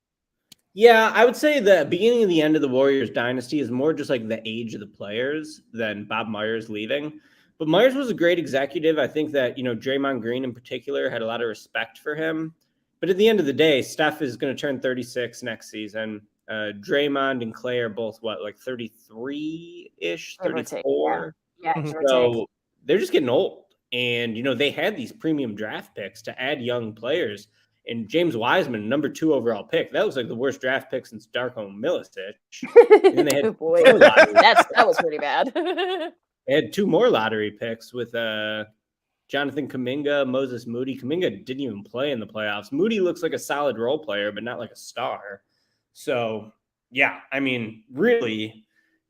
O: Yeah, I would say the beginning of the end of the Warriors dynasty is more just like the age of the players than Bob Myers leaving. But Myers was a great executive. I think that, Draymond Green in particular had a lot of respect for him. But at the end of the day, Steph is going to turn 36 next season. Draymond and Clay are both, 33-ish, 34?
B: Yeah,
O: so they're just getting old. And, they had these premium draft picks to add young players. And James Wiseman, number 2 overall pick, that was like the worst draft pick since Darko Milicic. And they had
B: boy, that was pretty bad.
O: They had 2 more lottery picks with Jonathan Kuminga, Moses Moody. Kuminga didn't even play in the playoffs. Moody looks like a solid role player, but not like a star. So, yeah, I mean, really,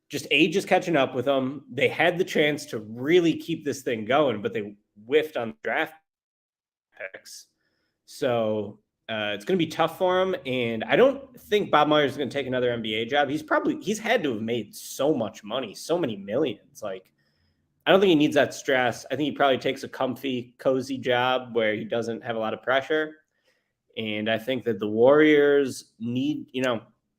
O: just age is catching up with them. They had the chance to really keep this thing going, but they whiffed on draft picks. So it's going to be tough for him. And I don't think Bob Myers is going to take another NBA job. He's had to have made so much money, so many millions. Like, I don't think he needs that stress. I think he probably takes a comfy, cozy job where he doesn't have a lot of pressure. And I think that the Warriors need,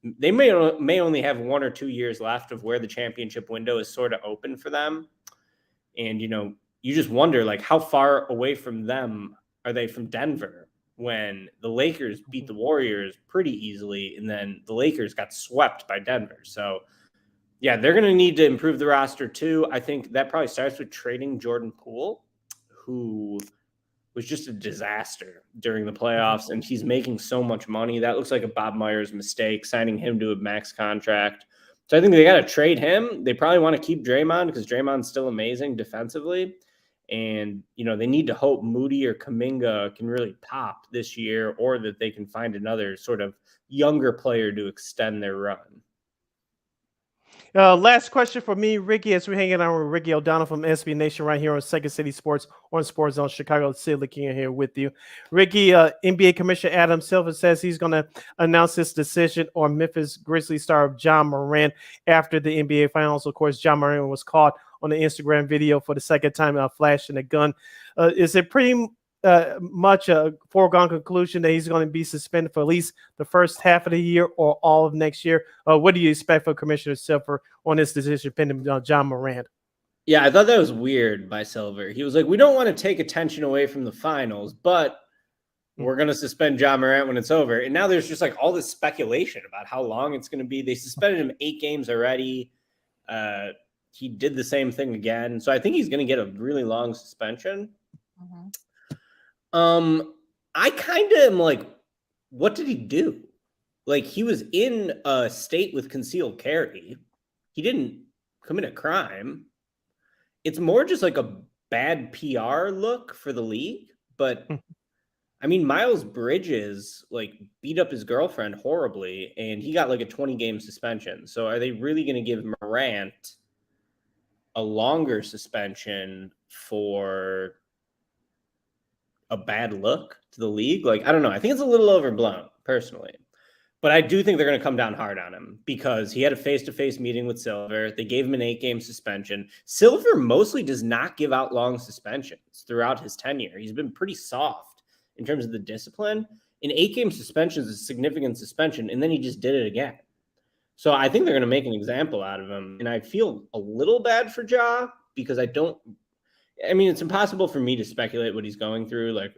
O: they may only have 1 or 2 years left of where the championship window is sort of open for them. And, you just wonder, like, how far away from them are they from Denver when the Lakers beat the Warriors pretty easily, and then the Lakers got swept by Denver. So, yeah, they're going to need to improve the roster too. I think that probably starts with trading Jordan Poole, who was just a disaster during the playoffs, and he's making so much money. That looks like a Bob Myers mistake, signing him to a max contract. So I think they got to trade him. They probably want to keep Draymond because Draymond's still amazing defensively. And, they need to hope Moody or Kuminga can really pop this year, or that they can find another sort of younger player to extend their run.
A: Last question for me, Ricky, as we're hanging out with Ricky O'Donnell from SB Nation right here on Second City Sports on Sports Zone Chicago. Sid Lakeena here with you. Ricky, NBA Commissioner Adam Silver says he's going to announce his decision on Memphis Grizzlies star Ja Morant after the NBA Finals. Of course, Ja Morant was caught on the Instagram video for the second time flashing a gun. Is it pretty much a foregone conclusion that he's going to be suspended for at least the first half of the year or all of next year? What do you expect for Commissioner Silver on this decision pending Ja Morant?
O: Yeah, I thought that was weird by Silver. He was like, we don't want to take attention away from the finals, but we're going to suspend Ja Morant when it's over. And now there's just like all this speculation about how long it's going to be. They suspended him 8 games already. He did the same thing again. So I think he's going to get a really long suspension. I kind of am like, what did he do? Like, he was in a state with concealed carry. He didn't commit a crime. It's more just like a bad PR look for the league. But I mean, Miles Bridges like beat up his girlfriend horribly, and he got like a 20-game suspension. So are they really going to give Morant a longer suspension for a bad look to the league? Like, I don't know. I think it's a little overblown personally, but I do think they're going to come down hard on him because he had a face-to-face meeting with Silver. They gave him an 8-game suspension. Silver mostly does not give out long suspensions throughout his tenure. He's been pretty soft in terms of the discipline. An 8-game suspension is a significant suspension, and then he just did it again. So I think they're going to make an example out of him. And I feel a little bad for Ja because I mean, it's impossible for me to speculate what he's going through, like,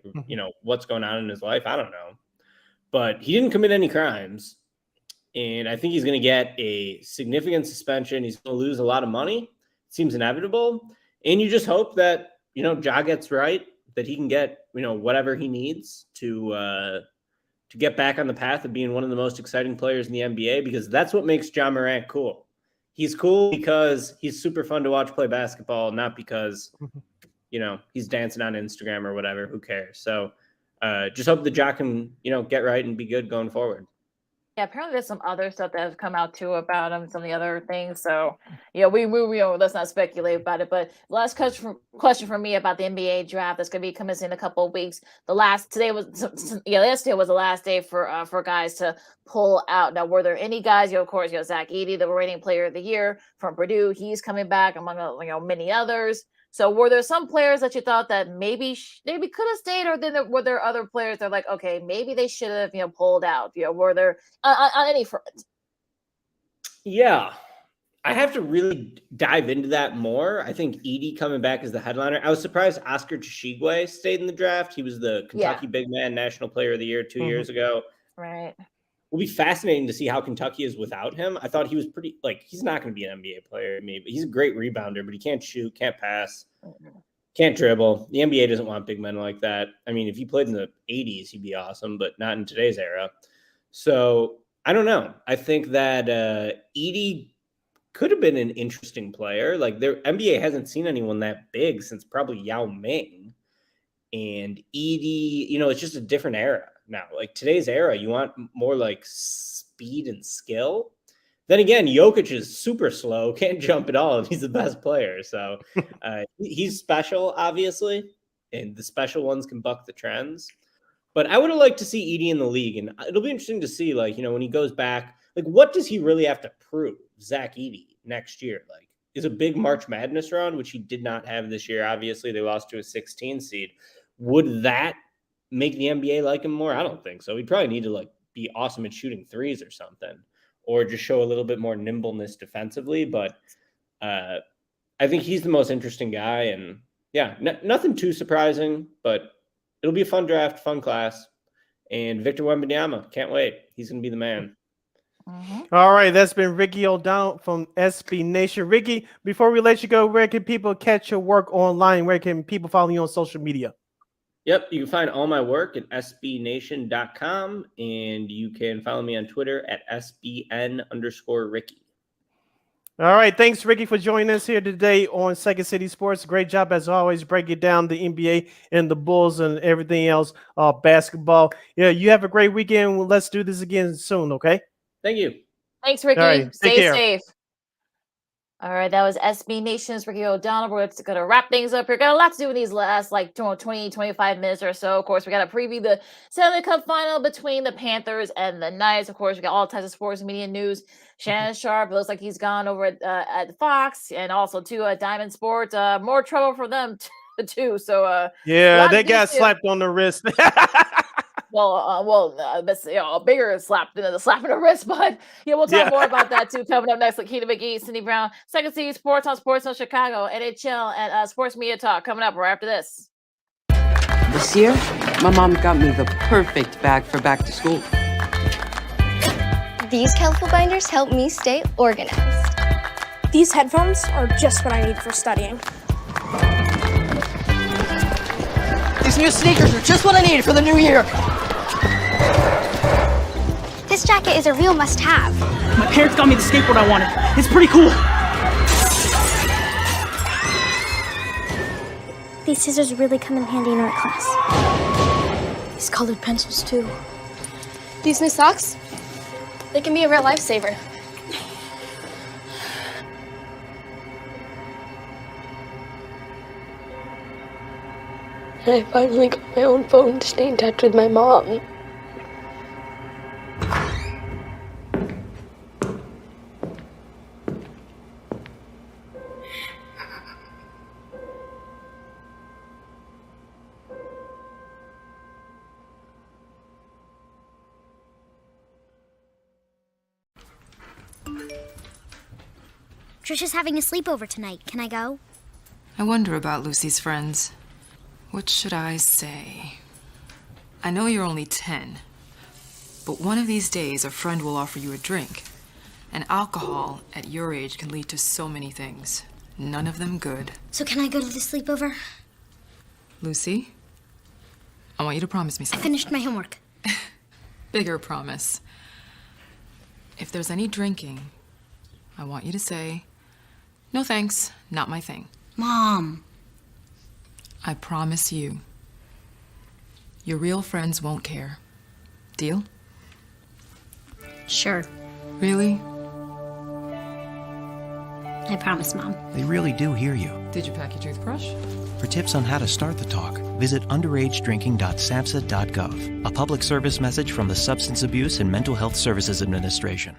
O: what's going on in his life. I don't know. But he didn't commit any crimes. And I think he's going to get a significant suspension. He's going to lose a lot of money. It seems inevitable. And you just hope that, Ja gets right, that he can get, whatever he needs to get back on the path of being one of the most exciting players in the NBA, because that's what makes Ja Morant cool. He's cool because he's super fun to watch play basketball, not because, he's dancing on Instagram or whatever. Who cares? So just hope that Ja can, get right and be good going forward.
B: Yeah, apparently there's some other stuff that has come out too about him, some of the other things. So, we let's not speculate about it. But last question for me about the NBA draft that's going to be coming in a couple of weeks. Yesterday was the last day for guys to pull out. Now, were there any guys? Of course, Zach Edey, the reigning player of the year from Purdue, he's coming back among many others. So were there some players that you thought that maybe could have stayed, or then were there other players that are like, okay, maybe they should have pulled out? Were there on any front?
O: Yeah, I have to really dive into that more. I think Edey coming back as the headliner. I was surprised Oscar Tshiebwe stayed in the draft. He was the Kentucky Big Man National Player of the Year 2 years ago.
B: Right.
O: It'll be fascinating to see how Kentucky is without him. I thought he was pretty, he's not going to be an NBA player to me, but he's a great rebounder, but he can't shoot, can't pass, can't dribble. The NBA doesn't want big men like that. I mean, if he played in the 80s, he'd be awesome, but not in today's era. So I don't know. I think that Edey could have been an interesting player. Like, their NBA hasn't seen anyone that big since probably Yao Ming. And Edey, it's just a different era now. Like, today's era, you want more like speed and skill. Then again, Jokic is super slow, can't jump at all, and he's the best player. So he's special, obviously, and the special ones can buck the trends. But I would have liked to see Edey in the league, and it'll be interesting to see, when he goes back, what does he really have to prove, Zach Edey, next year? is a big March Madness round, which he did not have this year. Obviously, they lost to a 16 seed. Would that make the NBA like him more? I don't think so. He'd probably need to be awesome at shooting threes or something, or just show a little bit more nimbleness defensively. But I think he's the most interesting guy, and yeah, nothing too surprising, but it'll be a fun draft, fun class. And Victor Wembanyama, can't wait. He's going to be the man.
A: All right, that's been Ricky O'Donnell from SB Nation. Ricky, before we let you go, where can people catch your work online? Where can people follow you on social media?
O: Yep, you can find all my work at sbnation.com, and you can follow me on Twitter at SBN_Ricky.
A: All right, thanks, Ricky, for joining us here today on Second City Sports. Great job, as always, breaking down the NBA and the Bulls and everything else, basketball. Yeah, you have a great weekend. Let's do this again soon, okay?
O: Thank you.
B: Thanks, Ricky.
A: Right,
B: Stay
A: care.
B: safe. All right, that was SB Nation's Ricky O'Donnell. We're going to wrap things up here. Got a lot to do in these last 20, 25 minutes or so. Of course, we got to preview the Stanley Cup Final between the Panthers and the Knights. Of course, we got all types of sports media news. Shannon Sharp, looks like he's gone over at Fox, and also to Diamond Sports. More trouble for them too. So
A: yeah, they got slapped on the wrist.
B: That's a bigger slap than the slap in the wrist, but we'll talk more about that too. Coming up next, Lakeena McGee, Cindy Brown, Second City Sports on Chicago, NHL, and Sports Media Talk coming up right after this.
C: This year, my mom got me the perfect bag for back to school.
D: These colorful binders help me stay organized.
E: These headphones are just what I need for studying.
F: These new sneakers are just what I needed for the new year.
H: This jacket is a real must-have.
F: My parents got me the skateboard I wanted. It's pretty cool.
E: These scissors really come in handy in art class.
G: These colored pencils, too.
D: These new socks, they can be a real lifesaver.
G: I finally got my own phone to stay in touch with my mom.
H: Trisha's having a sleepover tonight. Can I go?
I: I wonder about Lucy's friends. What should I say? I know you're only 10, but one of these days a friend will offer you a drink. And alcohol at your age can lead to so many things. None of them good.
H: So can I go to the sleepover?
I: Lucy, I want you to promise me
H: I
I: something.
H: finished my homework.
I: Bigger promise. If there's any drinking, I want you to say, "No thanks, not my thing."
H: Mom.
I: I promise you, your real friends won't care. Deal?
H: Sure.
I: Really?
H: I promise, Mom.
J: They really do hear you.
I: Did you pack your toothbrush?
J: For tips on how to start the talk, visit underagedrinking.samhsa.gov, a public service message from the Substance Abuse and Mental Health Services Administration.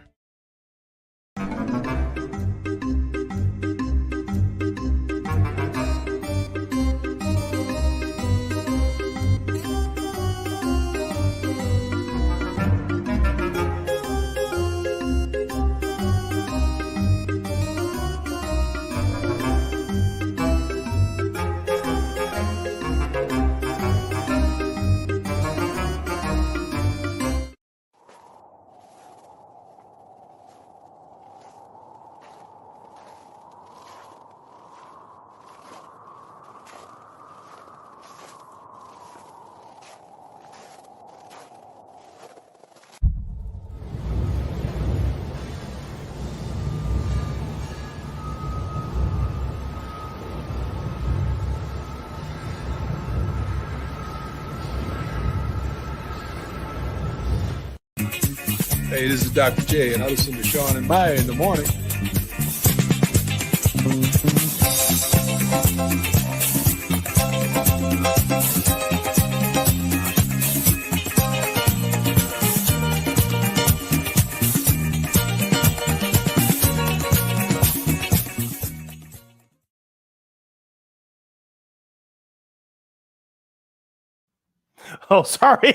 P: Hey, this is Dr. J, and I listen to Sean and Maya in the morning.
A: Oh, sorry.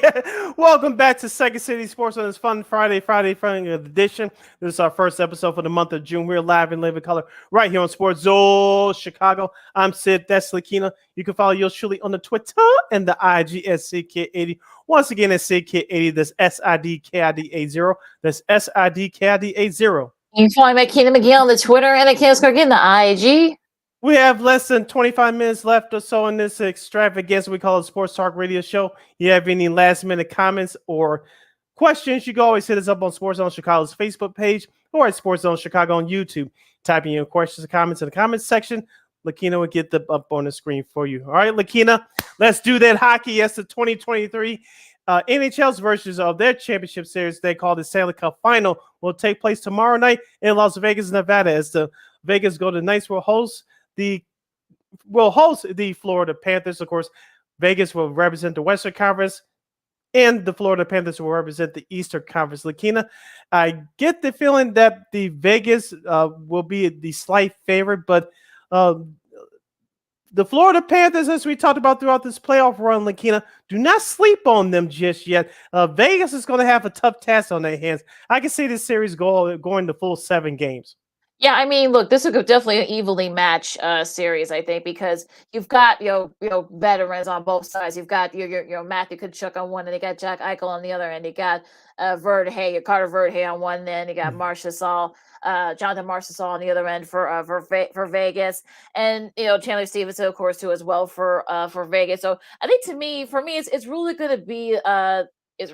A: Welcome back to Second City Sports on this fun Friday edition. This is our first episode for the month of June. We're live in living color right here on Sports Zone Chicago. I'm Sid. That's Lakeena. You can follow yours truly on the Twitter and the IG at SidKid80. Once again, it's SidKid80. That's SIDKID80. That's SIDKID80.
B: You can follow Lakeena McGee on the Twitter and Lakeena on the IG.
A: We have less than 25 minutes left or so in this extravaganza we call a Sports Talk Radio Show. You have any last minute comments or questions, you can always hit us up on Sports Zone Chicago's Facebook page or at Sports Zone Chicago on YouTube. Type in your questions and comments in the comments section. Lakeena will get them up on the screen for you. All right, Lakeena, let's do that hockey. Yes, the 2023 NHL's versions of their championship series they call the Stanley Cup Final will take place tomorrow night in Las Vegas, Nevada, as the Vegas Golden Knights will host the Florida Panthers. Of course, Vegas will represent the Western Conference, and the Florida Panthers will represent the Eastern Conference. Lakeena, I get the feeling that the Vegas will be the slight favorite, but the Florida Panthers, as we talked about throughout this playoff run, Lakeena, do not sleep on them just yet. Vegas is going to have a tough task on their hands. I can see this series going the full 7 games.
B: Yeah, I mean, look, this is definitely an evenly matched series, I think, because you've got veterans on both sides. You've got your Matthew Tkachuk on one, and you got Jack Eichel on the other end. You got Carter Verhey on one end. You got Jonathan Marchessault on the other end for Vegas, and Chandler Stevenson, of course, too, as well for Vegas. So I think for me, it's really going to be I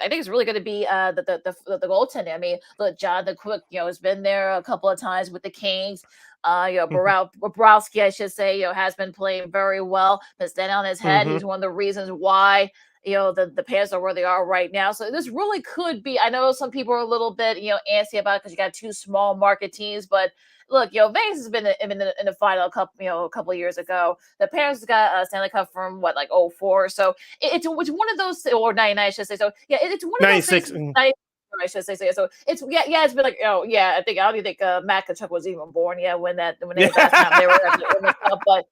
B: think it's really going to be the goaltender. I mean, look, Jonathan Quick, has been there a couple of times with the Kings. Bobrovsky, I should say, has been playing very well. Been standing on his head. He's one of the reasons why the Panthers are where they are right now. So this really could be. I know some people are a little bit antsy about it because you got 2 small market teams, but look, Vegas has been in the final a couple of years ago. The Panthers got a Stanley Cup from 04. So it's one of those, or 99, I should say. So yeah, it's one of
A: 96.
B: those things. I should say so. It's it's been I don't even think Matt Tkachuk was even born when last time they were in the cup, but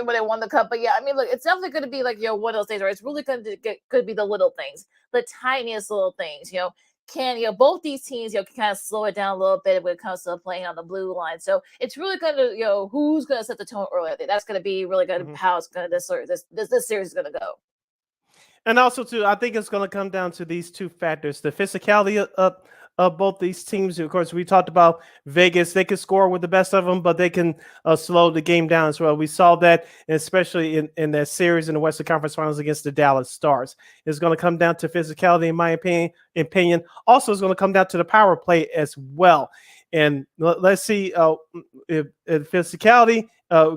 B: when they won the cup. But yeah, I mean, look, it's definitely going to be one of those days where it's really going to could be the little things, the tiniest little things. Can both these teams can kind of slow it down a little bit when it comes to playing on the blue line. So it's really going to who's going to set the tone early. I think that's going to be really good. How it's going to this series is going to go.
A: And also, too, I think it's going to come down to these 2 factors: the physicality of both these teams. Of course, we talked about Vegas; they can score with the best of them, but they can slow the game down as well. We saw that, especially in that series in the Western Conference Finals against the Dallas Stars. It's going to come down to physicality, in my opinion. Also, it's going to come down to the power play as well. And let's see if physicality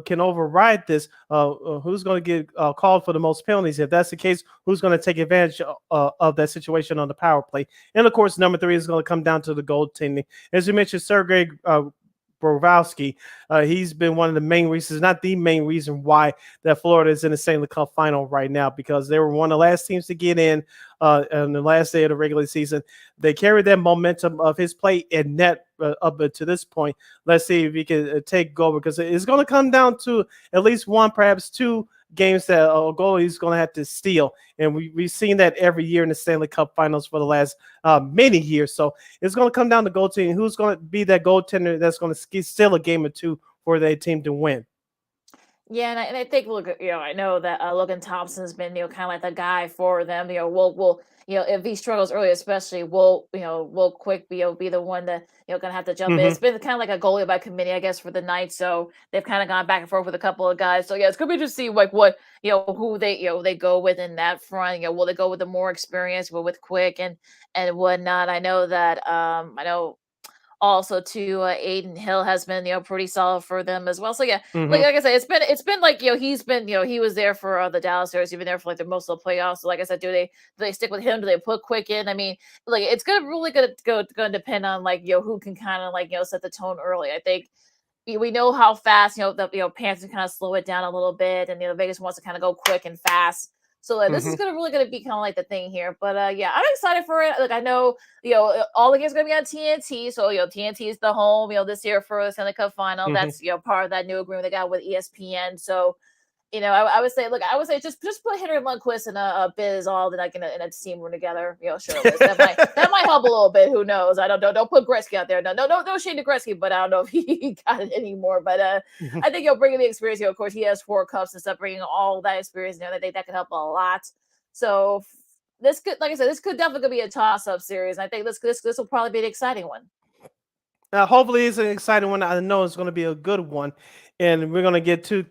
A: can override this. Who's going to get called for the most penalties? If that's the case, who's going to take advantage of that situation on the power play? And of course, number 3 is going to come down to the goaltending. As you mentioned, Sergei Bobrovsky, he's been one of the main reasons, not the main reason, why that Florida is in the Stanley Cup Final right now, because they were one of the last teams to get in on the last day of the regular season. They carried that momentum of his play in net up to this point. Let's see if he can take goal, because it's going to come down to at least 1, perhaps 2 games that a goalie is going to have to steal. And we've seen that every year in the Stanley Cup Finals for the last many years. So it's going to come down to goaltending. Who's going to be that goaltender that's going to steal a game or 2 for their team to win?
B: Yeah, and I think, look, I know that Logan Thompson's been, kind of like the guy for them. We'll if he struggles early, especially, we'll Quick be the one that gonna have to jump in. It's been kind of like a goalie by committee, I guess, for the Knights. So they've kind of gone back and forth with a couple of guys. So yeah, it's gonna be interesting to see what who they go with in that front. Will they go with the more experience, with Quick and whatnot? I know that also, too, Aiden Hill has been, pretty solid for them as well. So yeah, like I said, it's been like he's been he was there for the Dallas series. He's been there for the most of the playoffs. So like I said, do they stick with him? Do they put Quick in? I mean, like it's gonna depend on who can kind of set the tone early. I think we know how fast the Panthers can kind of slow it down a little bit, and Vegas wants to kind of go quick and fast. So this is really going to be kind of like the thing here. But yeah, I'm excited for it. Like I know, all the games are going to be on TNT. So, TNT is the home, this year for the Stanley Cup Final. That's, part of that new agreement they got with ESPN. So I would say, just put Henry Lundqvist and Biz all in a team room together. Sure, that might help a little bit. Who knows? I don't put Gretzky out there. No Shane Gretzky, but I don't know if he got it anymore. But I think he'll bring in the experience. Of course, he has 4 cups and stuff, bringing all that experience. I think that could help a lot. So this could, like I said, this could definitely be a toss-up series. I think this will probably be an exciting one.
A: Hopefully, it's an exciting one. I know it's going to be a good one, and we're going to get two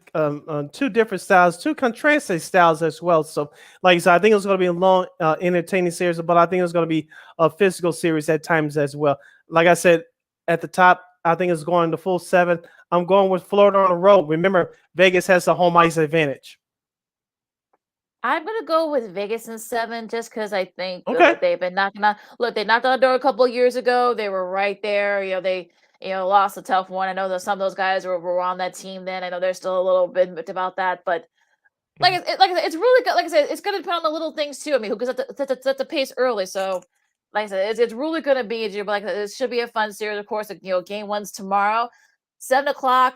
A: different styles, two contrasting styles as well. So, like I said, I think it's going to be a long, entertaining series, but I think it's going to be a physical series at times as well. Like I said at the top, I think it's going to full 7. I'm going with Florida on the road. Remember, Vegas has the home ice advantage.
B: I'm gonna go with Vegas in 7 just because I think
A: Okay.
B: they've been knocking on. Look, they knocked on the door a couple of years ago. They were right there. They lost a tough one. I know that some of those guys were on that team then. I know there's still a little bit about that, but like I said, it's really good. Like I said, it's gonna depend on the little things too. I mean, who gets at the pace early. So, like I said, it's really gonna be. Like it should be a fun series. Of course, game 1's tomorrow, 7:00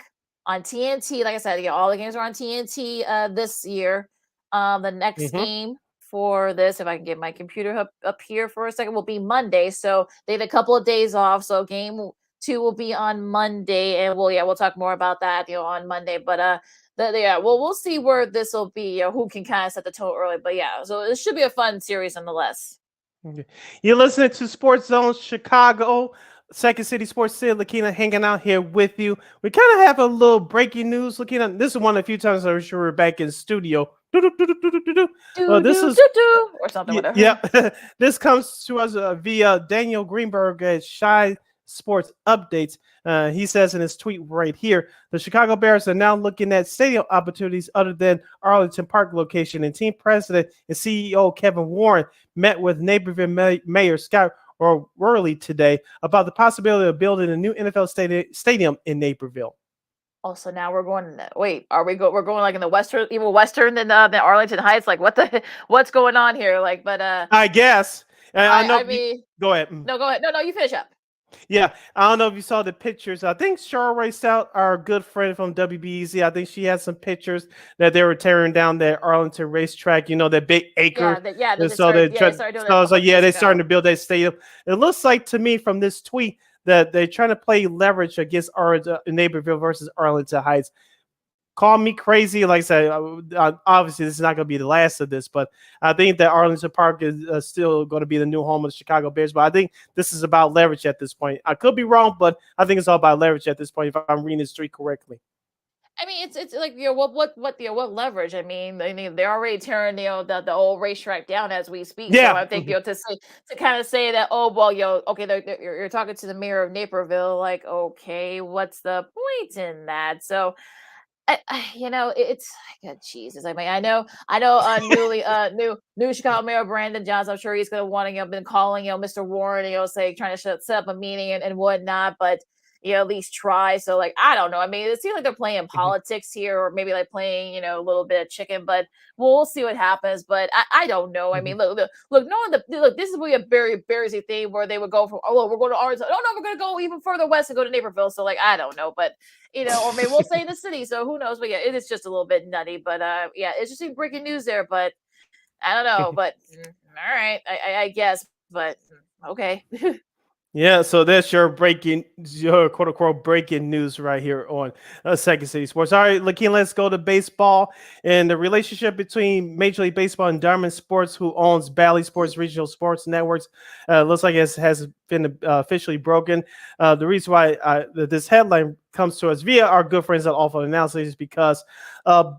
B: on TNT. Like I said, all the games are on TNT this year. The next game for this, if I can get my computer up here for a second, will be Monday. So they have a couple of days off. So game 2 will be on Monday, and we'll talk more about that, on Monday. But we'll see where this will be. Who can kind of set the tone early. But yeah, so it should be a fun series nonetheless.
A: You're listening to Sports Zone Chicago. Second City Sports, Sid, Lakeena hanging out here with you. We kind of have a little breaking news. Lakeena, this is one of the few times I'm sure we're back in studio. This is
B: or something, whatever.
A: Yeah, this comes to us via Daniel Greenberg at Shy Sports Updates. He says in his tweet right here, the Chicago Bears are now looking at stadium opportunities other than Arlington Park location, and team president and CEO Kevin Warren met with Naperville Mayor Scott Worley today about the possibility of building a new NFL stadium in Naperville.
B: Also, now we're going. Wait, we're going like in the western, even western than Arlington Heights? Like what's going on here? Like, but
A: I guess I know.
B: I mean,
A: go ahead.
B: No, go ahead. No, you finish up.
A: Yeah, I don't know if you saw the pictures. I think Shohei Stout, our good friend from WBEZ, I think she had some pictures that they were tearing down that Arlington racetrack. That big acre.
B: They started doing
A: they're starting to build that stadium. It looks like to me from this tweet that they're trying to play leverage against Naperville versus Arlington Heights. Call me crazy. Like I said, obviously this is not going to be the last of this, but I think that Arlington Park is still going to be the new home of the Chicago Bears. But I think this is about leverage at this point. I could be wrong, but I think it's all about leverage at this point if I'm reading this tweet correctly.
B: I mean, it's like what leverage? I mean, they're already tearing the old racetrack down as we speak.
A: Yeah.
B: So I think to kind of say that, oh well, okay, you're talking to the mayor of Naperville. Like, okay, what's the point in that? So. It's God, Jesus. I mean, I know. New Chicago Mayor Brandon Johns. I'm sure he's going to want to been calling Mr. Warren, say trying to set up a meeting and whatnot, but at least try. So like I don't know. I mean, it seems like they're playing politics here, or maybe like playing a little bit of chicken. But we'll see what happens. But I don't know. I mean, look. Knowing this is really a very Bearsy thing where they would go from we're going to Arlington. Oh no, we're going to go even further west and go to Naperville. So like I don't know, but. Or maybe we'll stay in the city. So who knows? But yeah, it is just a little bit nutty. But yeah, it's just breaking news there. But I don't know. But all right, I guess. But okay.
A: Yeah, so that's your quote unquote breaking news right here on Second City Sports. All right, Lakeena, let's go to baseball and the relationship between Major League Baseball and Diamond Sports, who owns Bally Sports Regional Sports Networks. Looks like it has been officially broken. The reason why this headline comes to us via our good friends at Awful Analysis is because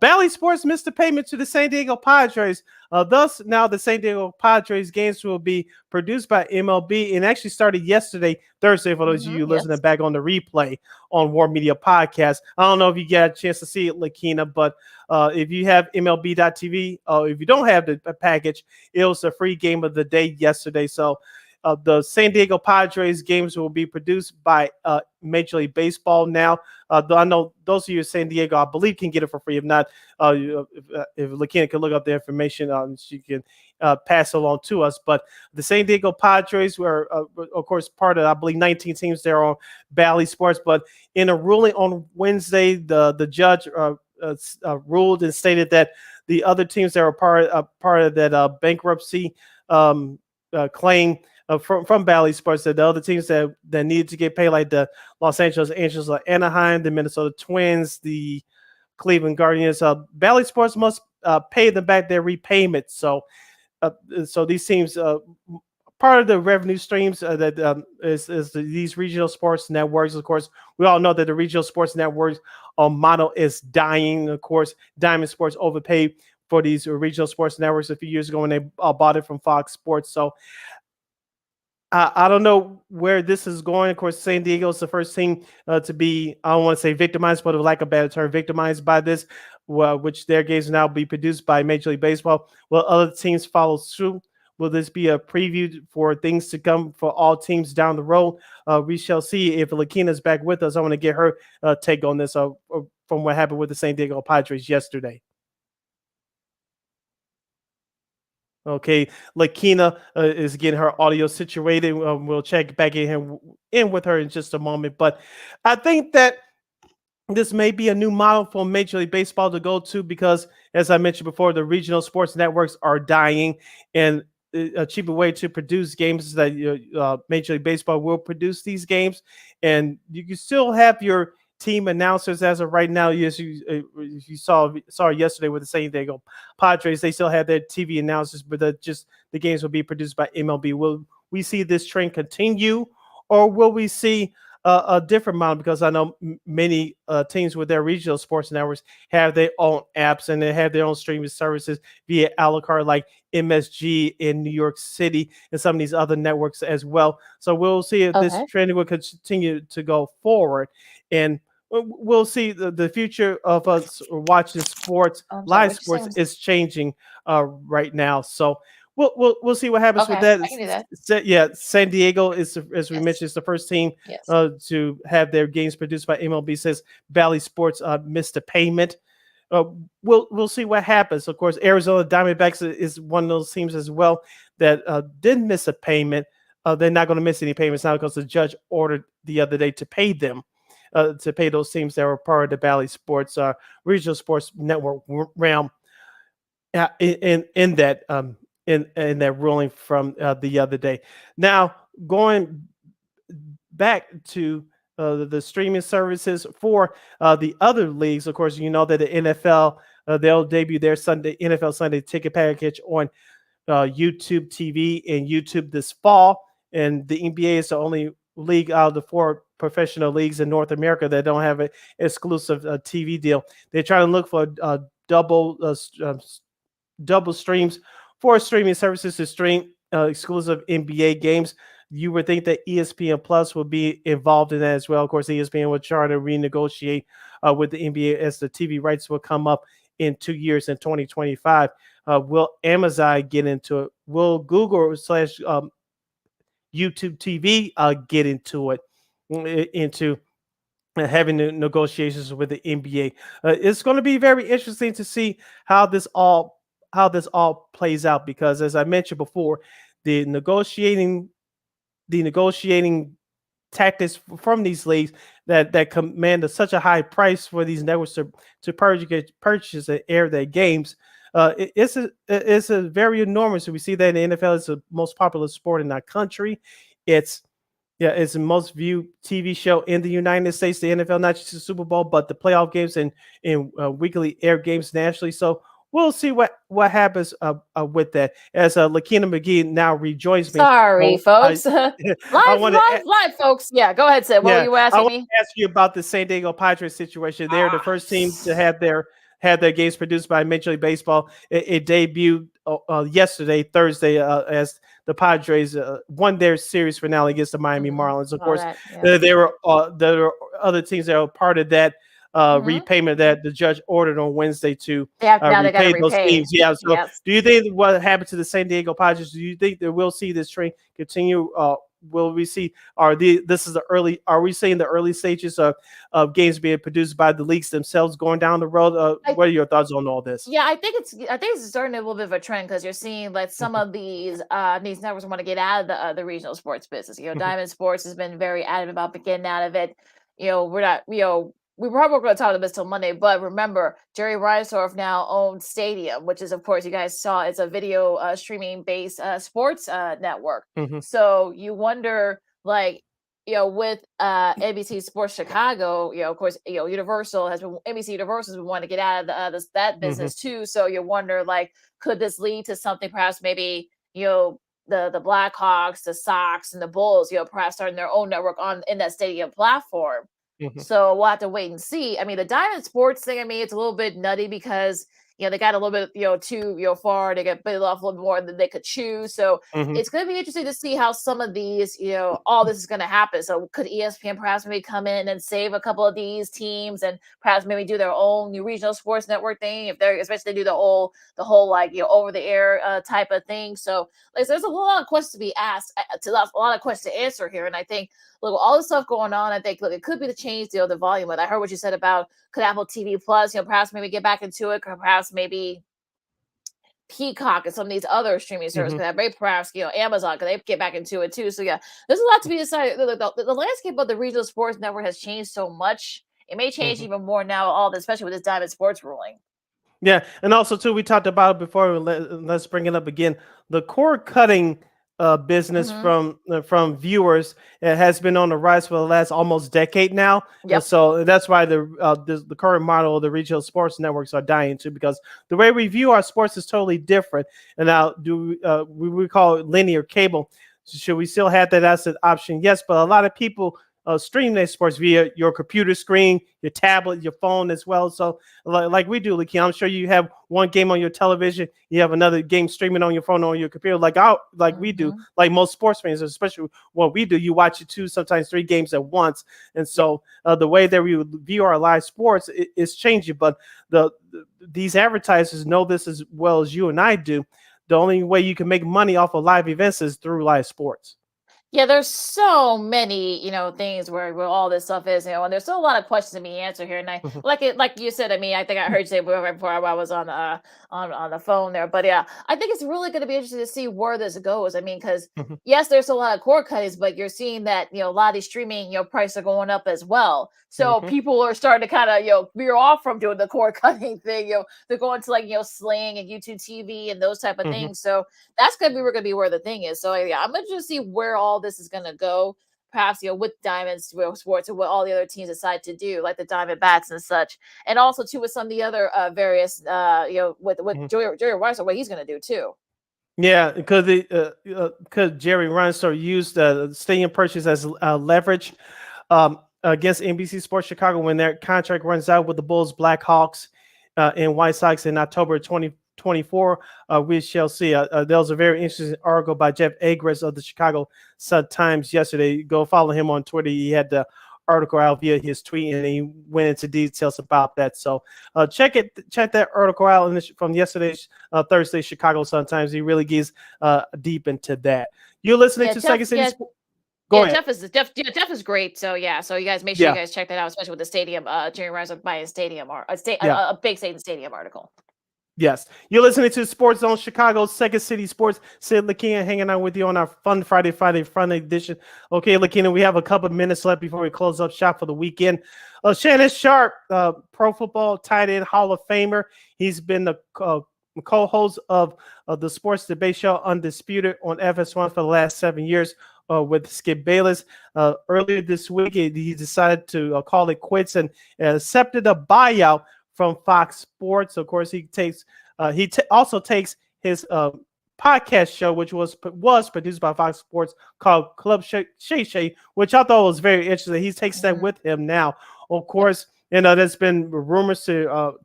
A: Bally Sports missed a payment to the San Diego Padres. Thus, now the San Diego Padres games will be produced by MLB and actually started yesterday, Thursday, for those of you listening back on the replay on War Media Podcast. I don't know if you get a chance to see it, Lakeena, but if you have MLB.TV, if you don't have the package, it was a free game of the day yesterday. So the San Diego Padres games will be produced by Major League Baseball now. I know those of you in San Diego, I believe, can get it for free. If not, if Lakeena can look up the information, she can pass along to us. But the San Diego Padres were, of course, part of, I believe, 19 teams there on Bally Sports. But in a ruling on Wednesday, the judge ruled and stated that the other teams that were part of that bankruptcy claim from Bally Sports, that the other teams that needed to get paid, like the Los Angeles Angels of Anaheim, the Minnesota Twins, the Cleveland Guardians, Bally Sports must pay them back their repayment. So these teams, part of the revenue streams that is these regional sports networks. Of course, we all know that the regional sports networks model is dying. Of course, Diamond Sports overpaid for these regional sports networks a few years ago when they bought it from Fox Sports. So I don't know where this is going. Of course, San Diego is the first team to be, I don't want to say victimized, but like a better term, victimized by this, which their games now be produced by Major League Baseball. Will other teams follow suit? Will this be a preview for things to come for all teams down the road? We shall see. If Lakeena is back with us, I want to get her take on this from what happened with the San Diego Padres yesterday. Okay, Lakeena is getting her audio situated. We'll check back in with her in just a moment. But I think that this may be a new model for Major League Baseball to go to because, as I mentioned before, the regional sports networks are dying, and a cheaper way to produce games is that Major League Baseball will produce these games, and you can still have your team announcers as of right now. Yes, you saw yesterday with the San Diego Padres, they still have their TV announcers, but the games will be produced by MLB. Will we see this trend continue, or will we see a different model? Because I know many teams with their regional sports networks have their own apps and they have their own streaming services via a la carte, like MSG in New York City and some of these other networks as well. So we'll see if this trend will continue to go forward, and we'll see the future of us watching sports, live sports, is changing right now. So we'll see what happens with that.
B: I can do that.
A: Yeah, San Diego is, as we mentioned, is the first team to have their games produced by MLB. Says Bally Sports missed a payment. We'll see what happens. Of course, Arizona Diamondbacks is one of those teams as well that did miss a payment. They're not going to miss any payments now because the judge ordered the other day to pay them. To pay those teams that were part of the Bally Sports regional sports network realm. In that ruling from the other day. Now going back to the streaming services for the other leagues. Of course, you know that the NFL they'll debut their NFL Sunday Ticket package on YouTube TV and YouTube this fall, and the NBA is the only league out of the 4 professional leagues in North America that don't have an exclusive TV deal. They're trying to look for double streams for streaming services to stream exclusive NBA games. You would think that ESPN Plus will be involved in that as well. Of course, ESPN will try to renegotiate with the NBA as the TV rights will come up in 2 years in 2025. Will Amazon get into it? Will Google / YouTube TV get into it? Into having the negotiations with the NBA. It's going to be very interesting to see how this all plays out, because as I mentioned before, the negotiating tactics from these leagues that command such a high price for these networks to purchase and air their games. It's a very enormous. We see that in the NFL. It's the most popular sport in our country. It's the most viewed TV show in the United States, the NFL, not just the Super Bowl, but the playoff games and weekly air games nationally. So we'll see what happens with that. As Lakeena McGee now rejoins me.
B: Sorry, folks. Live, folks. Yeah, go ahead, Sid. What were you asking me?
A: I want to ask you about the San Diego Padres situation. They're the first team to have their games produced by Major League Baseball. It debuted yesterday, Thursday, as the Padres won their series finale against the Miami Marlins. Of course, there were other teams that were part of that repayment that the judge ordered on Wednesday to repay those teams. Yeah. So, do you think what happened to the San Diego Padres? Do you think that we'll see this trend continue? Will we see? Are we seeing the early stages of games being produced by the leagues themselves going down the road? What are your thoughts on all this?
B: Yeah, I think it's starting a little bit of a trend, because you're seeing like some of these networks want to get out of the regional sports business. Diamond Sports has been very adamant about getting out of it. We're not, we probably weren't going to talk about this till Monday, but remember, Jerry Reinsdorf now owns Stadium, which is, of course, you guys saw, it's a video streaming based sports network.
A: Mhm.
B: So you wonder, like, with NBC Sports Chicago, of course, Universal has been NBC Universal has been wanting to get out of that business too. So you wonder, like, could this lead to something, perhaps maybe the Blackhawks, the Sox, and the Bulls, perhaps starting their own network in that Stadium platform.
A: Mhm.
B: So we'll have to wait and see. I mean, the Diamond Sports thing, I mean, it's a little bit nutty because they got a little bit too far. They got bit off a little more than they could chew. So
A: Mhm.
B: it's going to be interesting to see how some of these, all this is going to happen. So could ESPN perhaps maybe come in and save a couple of these teams and perhaps maybe do their own new regional sports network thing, if they're especially do the whole like over the air type of thing. So like, there's a lot of questions to be asked, a lot of questions to answer here. And I think, look, all the stuff going on, I think, look, it could be the change, the volume. But I heard what you said about could Apple TV Plus, perhaps maybe get back into it, or perhaps maybe Peacock and some of these other streaming services, maybe perhaps Amazon, could they get back into it too? So yeah, there's a lot to be decided. The landscape of the regional sports network has changed so much. It may change even more now, especially with this Diamond Sports ruling.
A: Yeah, and also too, we talked about it before. Let's bring it up again. The cord cutting business from viewers has been on the rise for the last almost decade now.
B: Yep.
A: So that's why the current model of the regional sports networks are dying too, because the way we view our sports is totally different. And now, we call it linear cable? Should we still have that as an option? Yes, but a lot of people stream their sports via your computer screen, your tablet, your phone as well. So like we do, Lakeena, I'm sure you have one game on your television, you have another game streaming on your phone or on your computer, like we do, like most sports fans, especially what we do. You watch it 2, sometimes 3 games at once. And so the way that we view our live sports is changing. But these advertisers know this as well as you and I do. The only way you can make money off of live events is through live sports.
B: Yeah, there's so many, things where all this stuff is, and there's still a lot of questions to be answered here. And I like you said, I mean, I think I heard you say right before I was on the phone there. But yeah, I think it's really going to be interesting to see where this goes. I mean, because yes, there's a lot of cord cuttings, but you're seeing that a lot of these streaming prices are going up as well. So people are starting to kind of veer off from doing the cord cutting thing. They're going to like Sling and YouTube TV and those type of things. So that's going to be where the thing is. So yeah, I'm interested to see where all this is going to go, perhaps with Diamond Sports and what all the other teams decide to do, like the Diamondbacks and such, and also too with some of the other various with Jerry Reinsdorf, what he's going to do too.
A: Yeah, because Jerry Reinsdorf used the stadium purchase as leverage against NBC Sports Chicago when their contract runs out with the Bulls, Blackhawks, and White Sox in October 2024. We shall see. There was a very interesting article by Jeff Agres of the Chicago Sun-Times yesterday. Go follow him on Twitter. He had the article out via his tweet, and he went into details about that. So check that article out from yesterday's Thursday Chicago Sun-Times. He really gets deep into that. You're listening to Second City Sports. Go ahead.
B: Jeff is great. So yeah, so you guys make sure you guys check that out, especially with the stadium, Jerry Reinsdorf buying a stadium or a big stadium article.
A: Yes, you're listening to Sports Zone Chicago's Second City Sports. Sid, Lakeena hanging out with you on our fun Friday edition. Okay, Lakeena, we have a couple of minutes left before we close up shop for the weekend. Shannon Sharp, Pro Football tight end Hall of Famer. He's been the co-host of the sports debate show Undisputed on FS1 for the last 7 years. With Skip Bayless. Earlier this week, he decided to call it quits and accepted a buyout from Fox Sports. Of course, he also takes his podcast show, which was produced by Fox Sports, called Club Shohei, which I thought was very interesting. He takes that with him now. Of course, there's been rumors to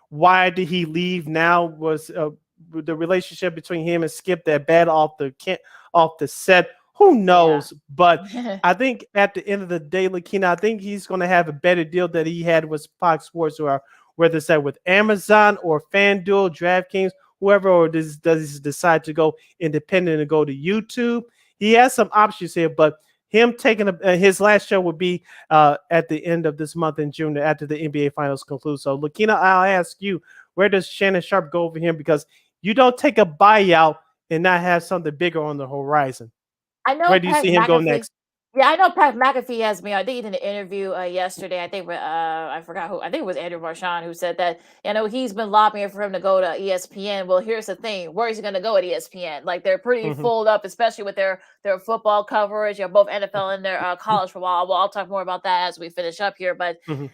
A: why did he leave now was the relationship between him and Skip that bad off the set. Who knows? Yeah. But I think at the end of the day, Lakeena, I think he's going to have a better deal that he had with Fox Sports, or whether it's that with Amazon or FanDuel, DraftKings, whoever, or does he decide to go independent and go to YouTube? He has some options here, but him taking his last show would be at the end of this month in June, after the NBA Finals conclude. So, Lakeena, I'll ask you, where does Shannon Sharp go over him? Because you don't take a buyout and not have something bigger on the horizon.
B: I know.
A: Where do you see him go next?
B: Yeah, I know Pat McAfee has me. I think he did an interview yesterday. I think I forgot who. I think it was Andrew Marchand who said that. He's been lobbying for him to go to ESPN. Well, here's the thing: where is he going to go at ESPN? Like they're pretty
A: Mhm.
B: full up, especially with their football coverage. Both NFL and their college football. Well, I'll talk more about that as we finish up here. But
A: Mhm.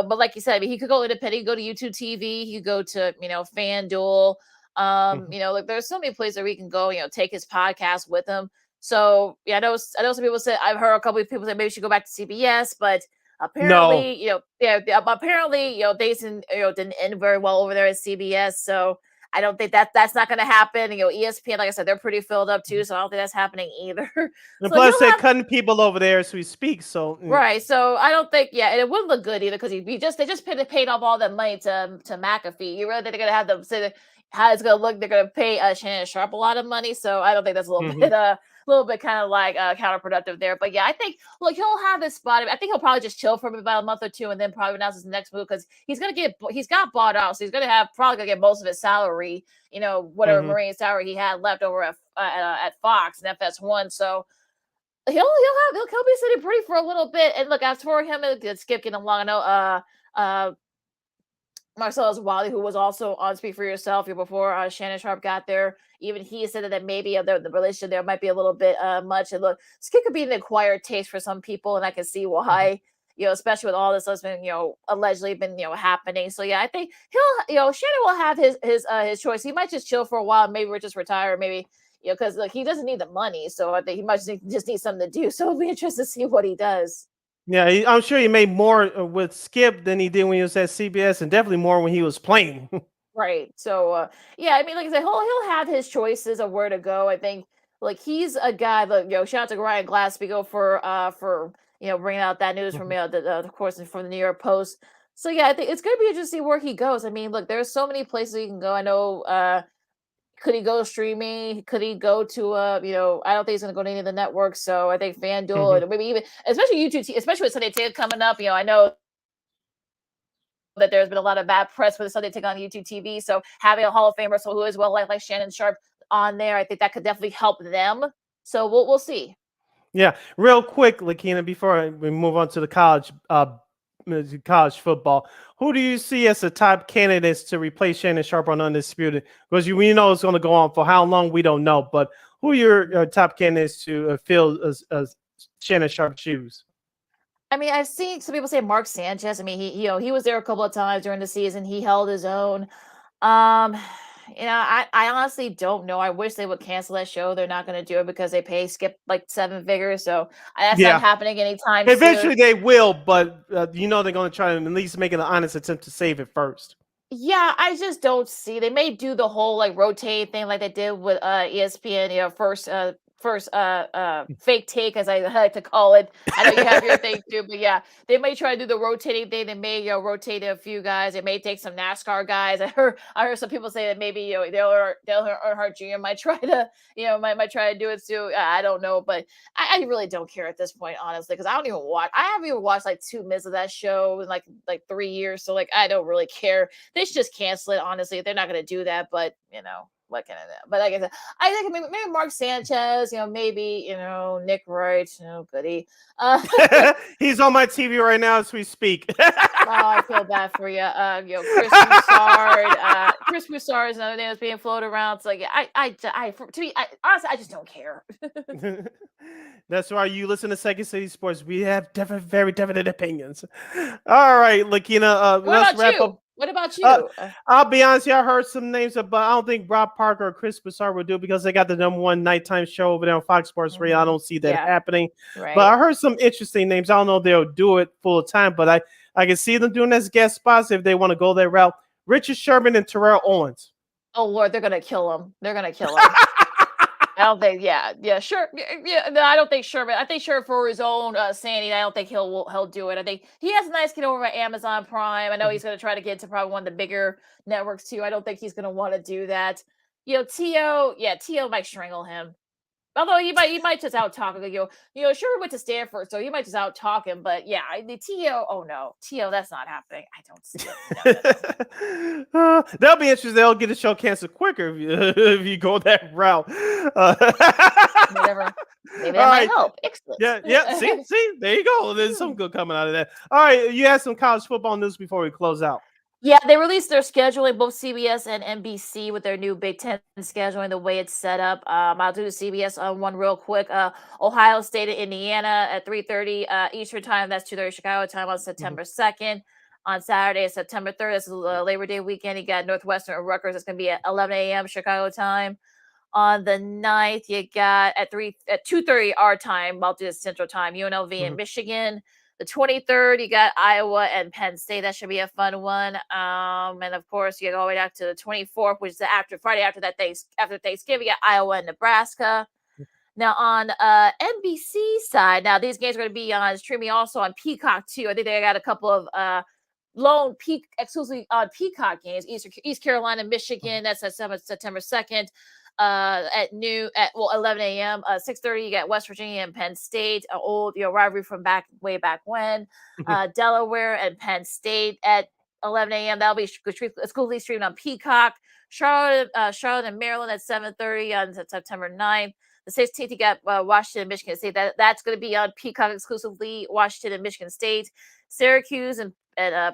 B: but like you said, I mean, he could go independent. He could go to YouTube TV. He could go to FanDuel.
A: Mhm.
B: Like there's so many places where he can go. Take his podcast with him. So yeah, I know some people say I've heard a couple of people say maybe we should go back to CBS, but
A: No.
B: apparently, apparently, things didn't end very well over there at CBS. So I don't think that's not going to happen. ESPN, like I said, they're pretty filled up too, so I don't think that's happening either.
A: And
B: So
A: plus,
B: he'll
A: they're
B: have
A: cutting people over there as we speak. So
B: right. So I don't think, and it wouldn't look good either because they just paid off all that money to McAfee. You really think they're gonna have them say that how it's gonna look? They're gonna pay Shannon Sharp a lot of money. So I don't think that's a little
A: Mhm.
B: bit kind of like counterproductive there. But yeah, I think look, he'll have this spot. I think he'll probably just chill for about a month or two and then probably announce his next move because he's got bought out, so he's probably gonna get most of his salary. Whatever
A: Mhm.
B: Marine salary he had left over at Fox and FS1. So he'll be sitting pretty for a little bit. And look, as for him, it's Skip getting along. I know Marcellus Wiley, who was also on Speak for Yourself before Shannon Sharp got there, even he said that maybe the relationship there might be a little bit much. And look, Skip could be an acquired taste for some people, and I can see why. Especially with all this that's been, allegedly been, happening. So yeah, I think Shannon will have his choice. He might just chill for a while, maybe we're just retire, maybe because look, he doesn't need the money, so I think he might just need something to do. So it'll be interesting to see what he does.
A: Yeah, I'm sure he made more with Skip than he did when he was at CBS, and definitely more when he was playing.
B: Right. So yeah, I mean, like I said, he'll have his choices of where to go. I think like he's a guy that shout out to Ryan Glassbeagle for bringing out that news from
A: Mhm.
B: of course from the New York Post. So yeah, I think it's gonna be interesting where he goes. I mean, look, there's so many places he can go. I know could he go streaming? Could he go to I don't think he's gonna go to any of the networks. So I think FanDuel
A: Mhm.
B: and maybe even especially YouTube, especially with Sunday Ticket coming up. I know that there's been a lot of bad press with Sunday Ticket on YouTube TV. So having a Hall of Famer, so who is well like Shannon Sharp on there, I think that could definitely help them. So we'll see.
A: Yeah, real quick, Lakeena, before we move on to the college football, who do you see as the top candidates to replace Shannon Sharp on Undisputed? Because we know it's going to go on for how long, we don't know. But who are your top candidates to fill Shannon Sharp's shoes?
B: I mean, I've seen some people say Mark Sanchez. I mean, he was there a couple of times during the season. He held his own. Um, I honestly don't know. I wish they would cancel that show. They're not going to do it because they pay Skip like 7 figures. So that's not
A: Yeah,
B: happening anytime
A: eventually
B: soon.
A: they will, but they're going to try to at least make an honest attempt to save it first.
B: Yeah, I just don't see. They may do the whole like rotate thing like they did with ESPN, first fake take as I like to call it. I know you have your thing too, but yeah, they may try to do the rotating thing. They may rotate a few guys. They may take some NASCAR guys. I heard some people say that maybe Dale Earnhardt Jr. might try to might try to do it too. I don't know, but I really don't care at this point, honestly, because I don't even watch. I haven't even watched like 2 minutes of that show in like 3 years, so like I don't really care. They should just cancel it, honestly. They're not going to do that, but what can I do? But like I said, I think maybe Mark Sanchez, maybe Nick Wright, goody.
A: He's on my TV right now as we speak.
B: Oh, I feel bad for you. Chris Broussard. Chris Broussard is another name that's being floated around. So yeah, honestly, I just don't care.
A: That's why you listen to Second City Sports. We have very definite opinions. All right, Lakeena, let's wrap up.
B: What about you?
A: I'll be honest, I heard some names, but I don't think Rob Parker or Chris Broussard will do it because they got the #1 nighttime show over there on Fox Sports Radio. I don't see that happening.
B: Right.
A: But I heard some interesting names. I don't know if they'll do it full time, but I can see them doing as guest spots if they want to go that route. Richard Sherman and Terrell Owens.
B: Oh Lord, they're gonna kill him. They're gonna kill him. I don't think, sure, no, I don't think Sherman. I think Sherman for his own sanity. I don't think he'll do it. I think he has a nice kid over at Amazon Prime. I know he's going to try to get to probably one of the bigger networks too. I don't think he's going to want to do that. T.O. T.O. might strangle him. Although you might just out talk him. Sure, we went to Stanford, so you might just out talk him. But yeah, the T.O. Oh no, T.O. That's not happening. I don't see it. No.
A: That'll be interesting. They'll get the show canceled quicker if you go that route.
B: Whatever. Maybe that might help. Excellent.
A: Yeah. See, there you go. There's some good coming out of that. All right, you had some college football news before we close out.
B: Yeah, they released their scheduling, both CBS and NBC, with their new Big Ten scheduling, the way it's set up. I'll do the CBS one real quick. Ohio State and Indiana at 3:30 Eastern time. That's 2:30 Chicago time on September 2nd. On Saturday, September 3rd, this is Labor Day weekend. You got Northwestern and Rutgers. It's going to be at 11 a.m. Chicago time. On the 9th, you got at 2:30 our time, Baltimore Central time, UNLV and Michigan. The 23rd, you got Iowa and Penn State. That should be a fun one. And of course, you go all the way back to the 24th, which is Friday after Thanksgiving, you got Iowa and Nebraska. Now on NBC side, now these games are going to be on streaming also on Peacock too. I think they got a couple of lone exclusively on Peacock games. East Carolina, Michigan. That's at September 2nd. At 11 a.m. 6:30, you got West Virginia and Penn State, old rivalry from way back when. Delaware and Penn State at 11 a.m. That'll be exclusively streamed on Peacock. Charlotte and Maryland at 7:30 on September 9th. The 16th, you got Washington and Michigan State. That's going to be on Peacock exclusively. Washington and Michigan State, Syracuse and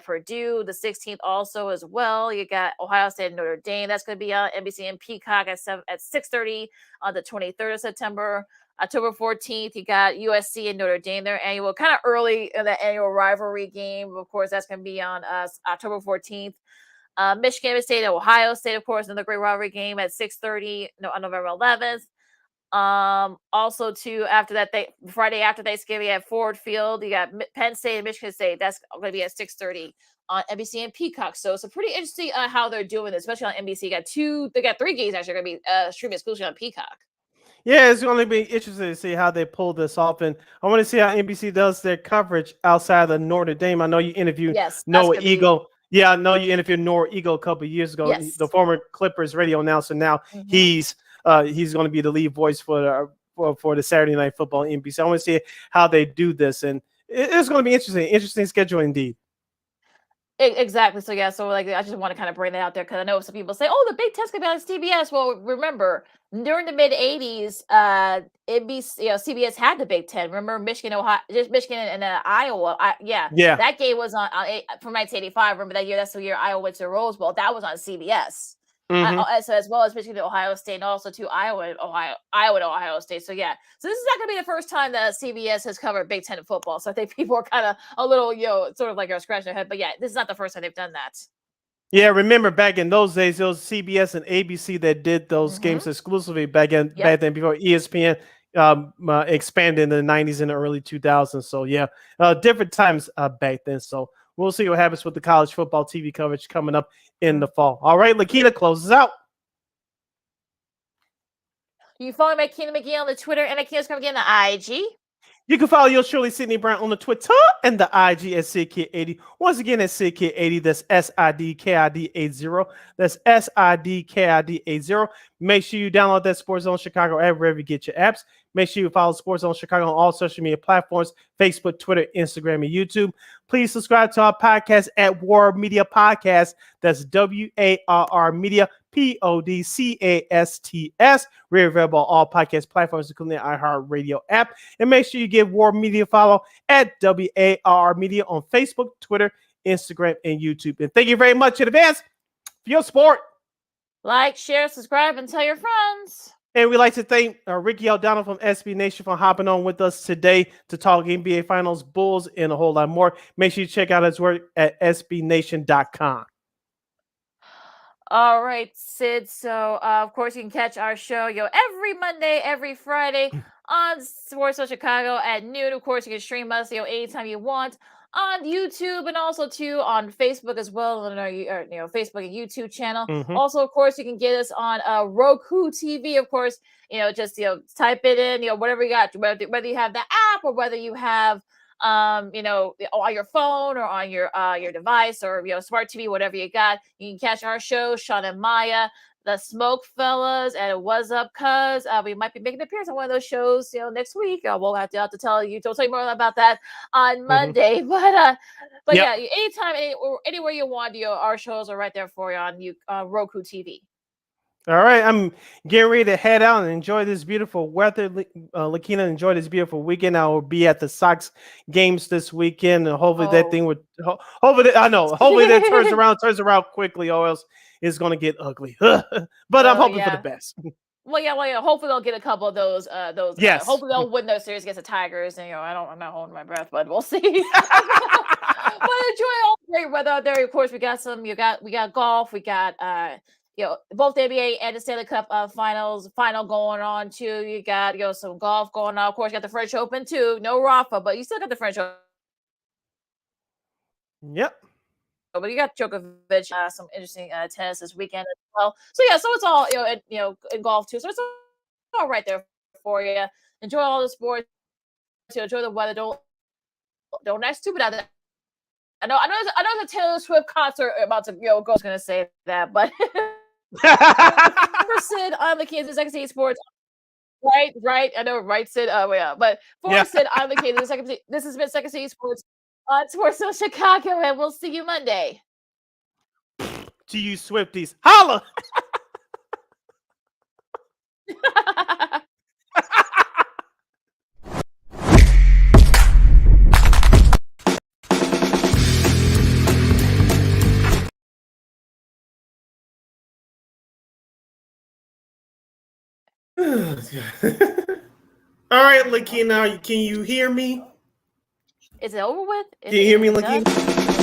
B: Purdue, the 16th also as well. You got Ohio State and Notre Dame. That's going to be on NBC and Peacock at 6:30 on the 23rd of September. October 14th, you got USC and Notre Dame, their annual, kind of early in the annual rivalry game. Of course, that's going to be on October 14th. Michigan State and Ohio State, of course, another great rivalry game at 6:30 on November 11th. Also too, after that, Friday after Thanksgiving at Ford Field, you got Penn State and Michigan State. That's going to be at 6:30 on NBC and Peacock. So it's a pretty interesting how they're doing this, especially on NBC. They got 3 games actually going to be streaming exclusively on Peacock.
A: Yeah, it's going to be interesting to see how they pull this off, and I want to see how NBC does their coverage outside of Notre Dame. I know you interviewed Noah Eagle. Yeah, I know you interviewed Noah Eagle a couple of years ago, the former Clippers radio announcer. Now he's going to be the lead voice for the Saturday Night Football NBC. I want to see how they do this, and it's going to be interesting schedule indeed.
B: Exactly. So yeah. So I just want to kind of bring that out there because I know some people say, "Oh, the Big Ten's gonna be on CBS." Well, remember during the mid '80s, NBC, CBS had the Big Ten. Remember Michigan, Ohio, just Michigan and Iowa. That game was on from 1985. Remember that year? That's the year Iowa went to the Rose Bowl. That was on CBS. So as well as Michigan to Ohio State, and also to Iowa to Ohio State. So yeah, so this is not going to be the first time that CBS has covered Big Ten football. So I think people are kind of a little, sort of like scratching their head. But yeah, this is not the first time they've done that.
A: Yeah, remember back in those days, it was CBS and ABC that did those games exclusively back then before ESPN expanded in the 90s and the early 2000s. So yeah, different times back then. So we'll see what happens with the college football TV coverage coming up in the fall. All right, Lakeena closes out.
B: You can follow Lakeena McGee on the Twitter and Lakeena's coming again on the IG.
A: You can follow yours truly, Sydney Brown, on the Twitter and the IG at SidKid80. Once again, at SidKid80. That's SIDKID80. That's SIDKID80. Make sure you download that Sports Zone Chicago app wherever you get your apps. Make sure you follow Sports Zone Chicago on all social media platforms, Facebook, Twitter, Instagram, and YouTube. Please subscribe to our podcast at War Media Podcast. That's WARR Media, PODCASTS. We're available on all podcast platforms, including the iHeartRadio app. And make sure you give War Media a follow at WARR Media on Facebook, Twitter, Instagram, and YouTube. And thank you very much in advance for your support.
B: Like, share, subscribe, and tell your friends.
A: And we'd like to thank Ricky O'Donnell from SB Nation for hopping on with us today to talk NBA Finals, Bulls, and a whole lot more. Make sure you check out his work at sbnation.com.
B: All right, Sid. So, of course, you can catch our show every Monday, every Friday on Sports Zone Chicago at noon. Of course, you can stream us anytime you want on YouTube and also too on Facebook as well on our Facebook and YouTube channel. Also, of course, you can get us on Roku TV. Of course, just type it in, whatever you got, whether you have the app or whether you have on your phone or on your device or smart TV, whatever you got. You can catch our show, Sean and Maya, the Smoke Fellas and What's Up Cuz. We might be making an appearance on one of those shows, next week. We'll have to tell you. Don't tell you more about that on Monday. But
A: Yep.
B: yeah, anytime, anywhere you want, our shows are right there for you on Roku TV.
A: All right, I'm getting ready to head out and enjoy this beautiful weather. Lakeena, enjoy this beautiful weekend. I will be at the Sox games this weekend, and hopefully that thing would. Hopefully that turns around quickly, or else it's going to get ugly. But I'm hoping for the best.
B: Well, yeah. Hopefully they'll get a couple of those.
A: Yes.
B: Hopefully they'll win those series against the Tigers. And I'm not holding my breath, but we'll see. But enjoy all the great weather out there. Of course, we got golf. We got both the NBA and the Stanley Cup final going on too. You got some golf going on. Of course, you got the French Open too. No Rafa, but you still got the French Open.
A: Yep.
B: But you got Djokovic, some interesting tennis this weekend as well. So it's all in golf too. So it's all right there for you. Enjoy all the sports. Enjoy the weather. Don't act stupid out there. I know there's a Taylor Swift concert about to go. I was gonna say that, but for Sid on the Kansas City Sports. Right. I know, right, Sid. Yeah. But for Sid on the Kansas City, this has been Second City Sports on Sports Zone Chicago, and we'll see you Monday.
A: To you Swifties, holla! All right, Lakeena, can you hear me?
B: Is it over with?
A: Can you hear me, Lakeena?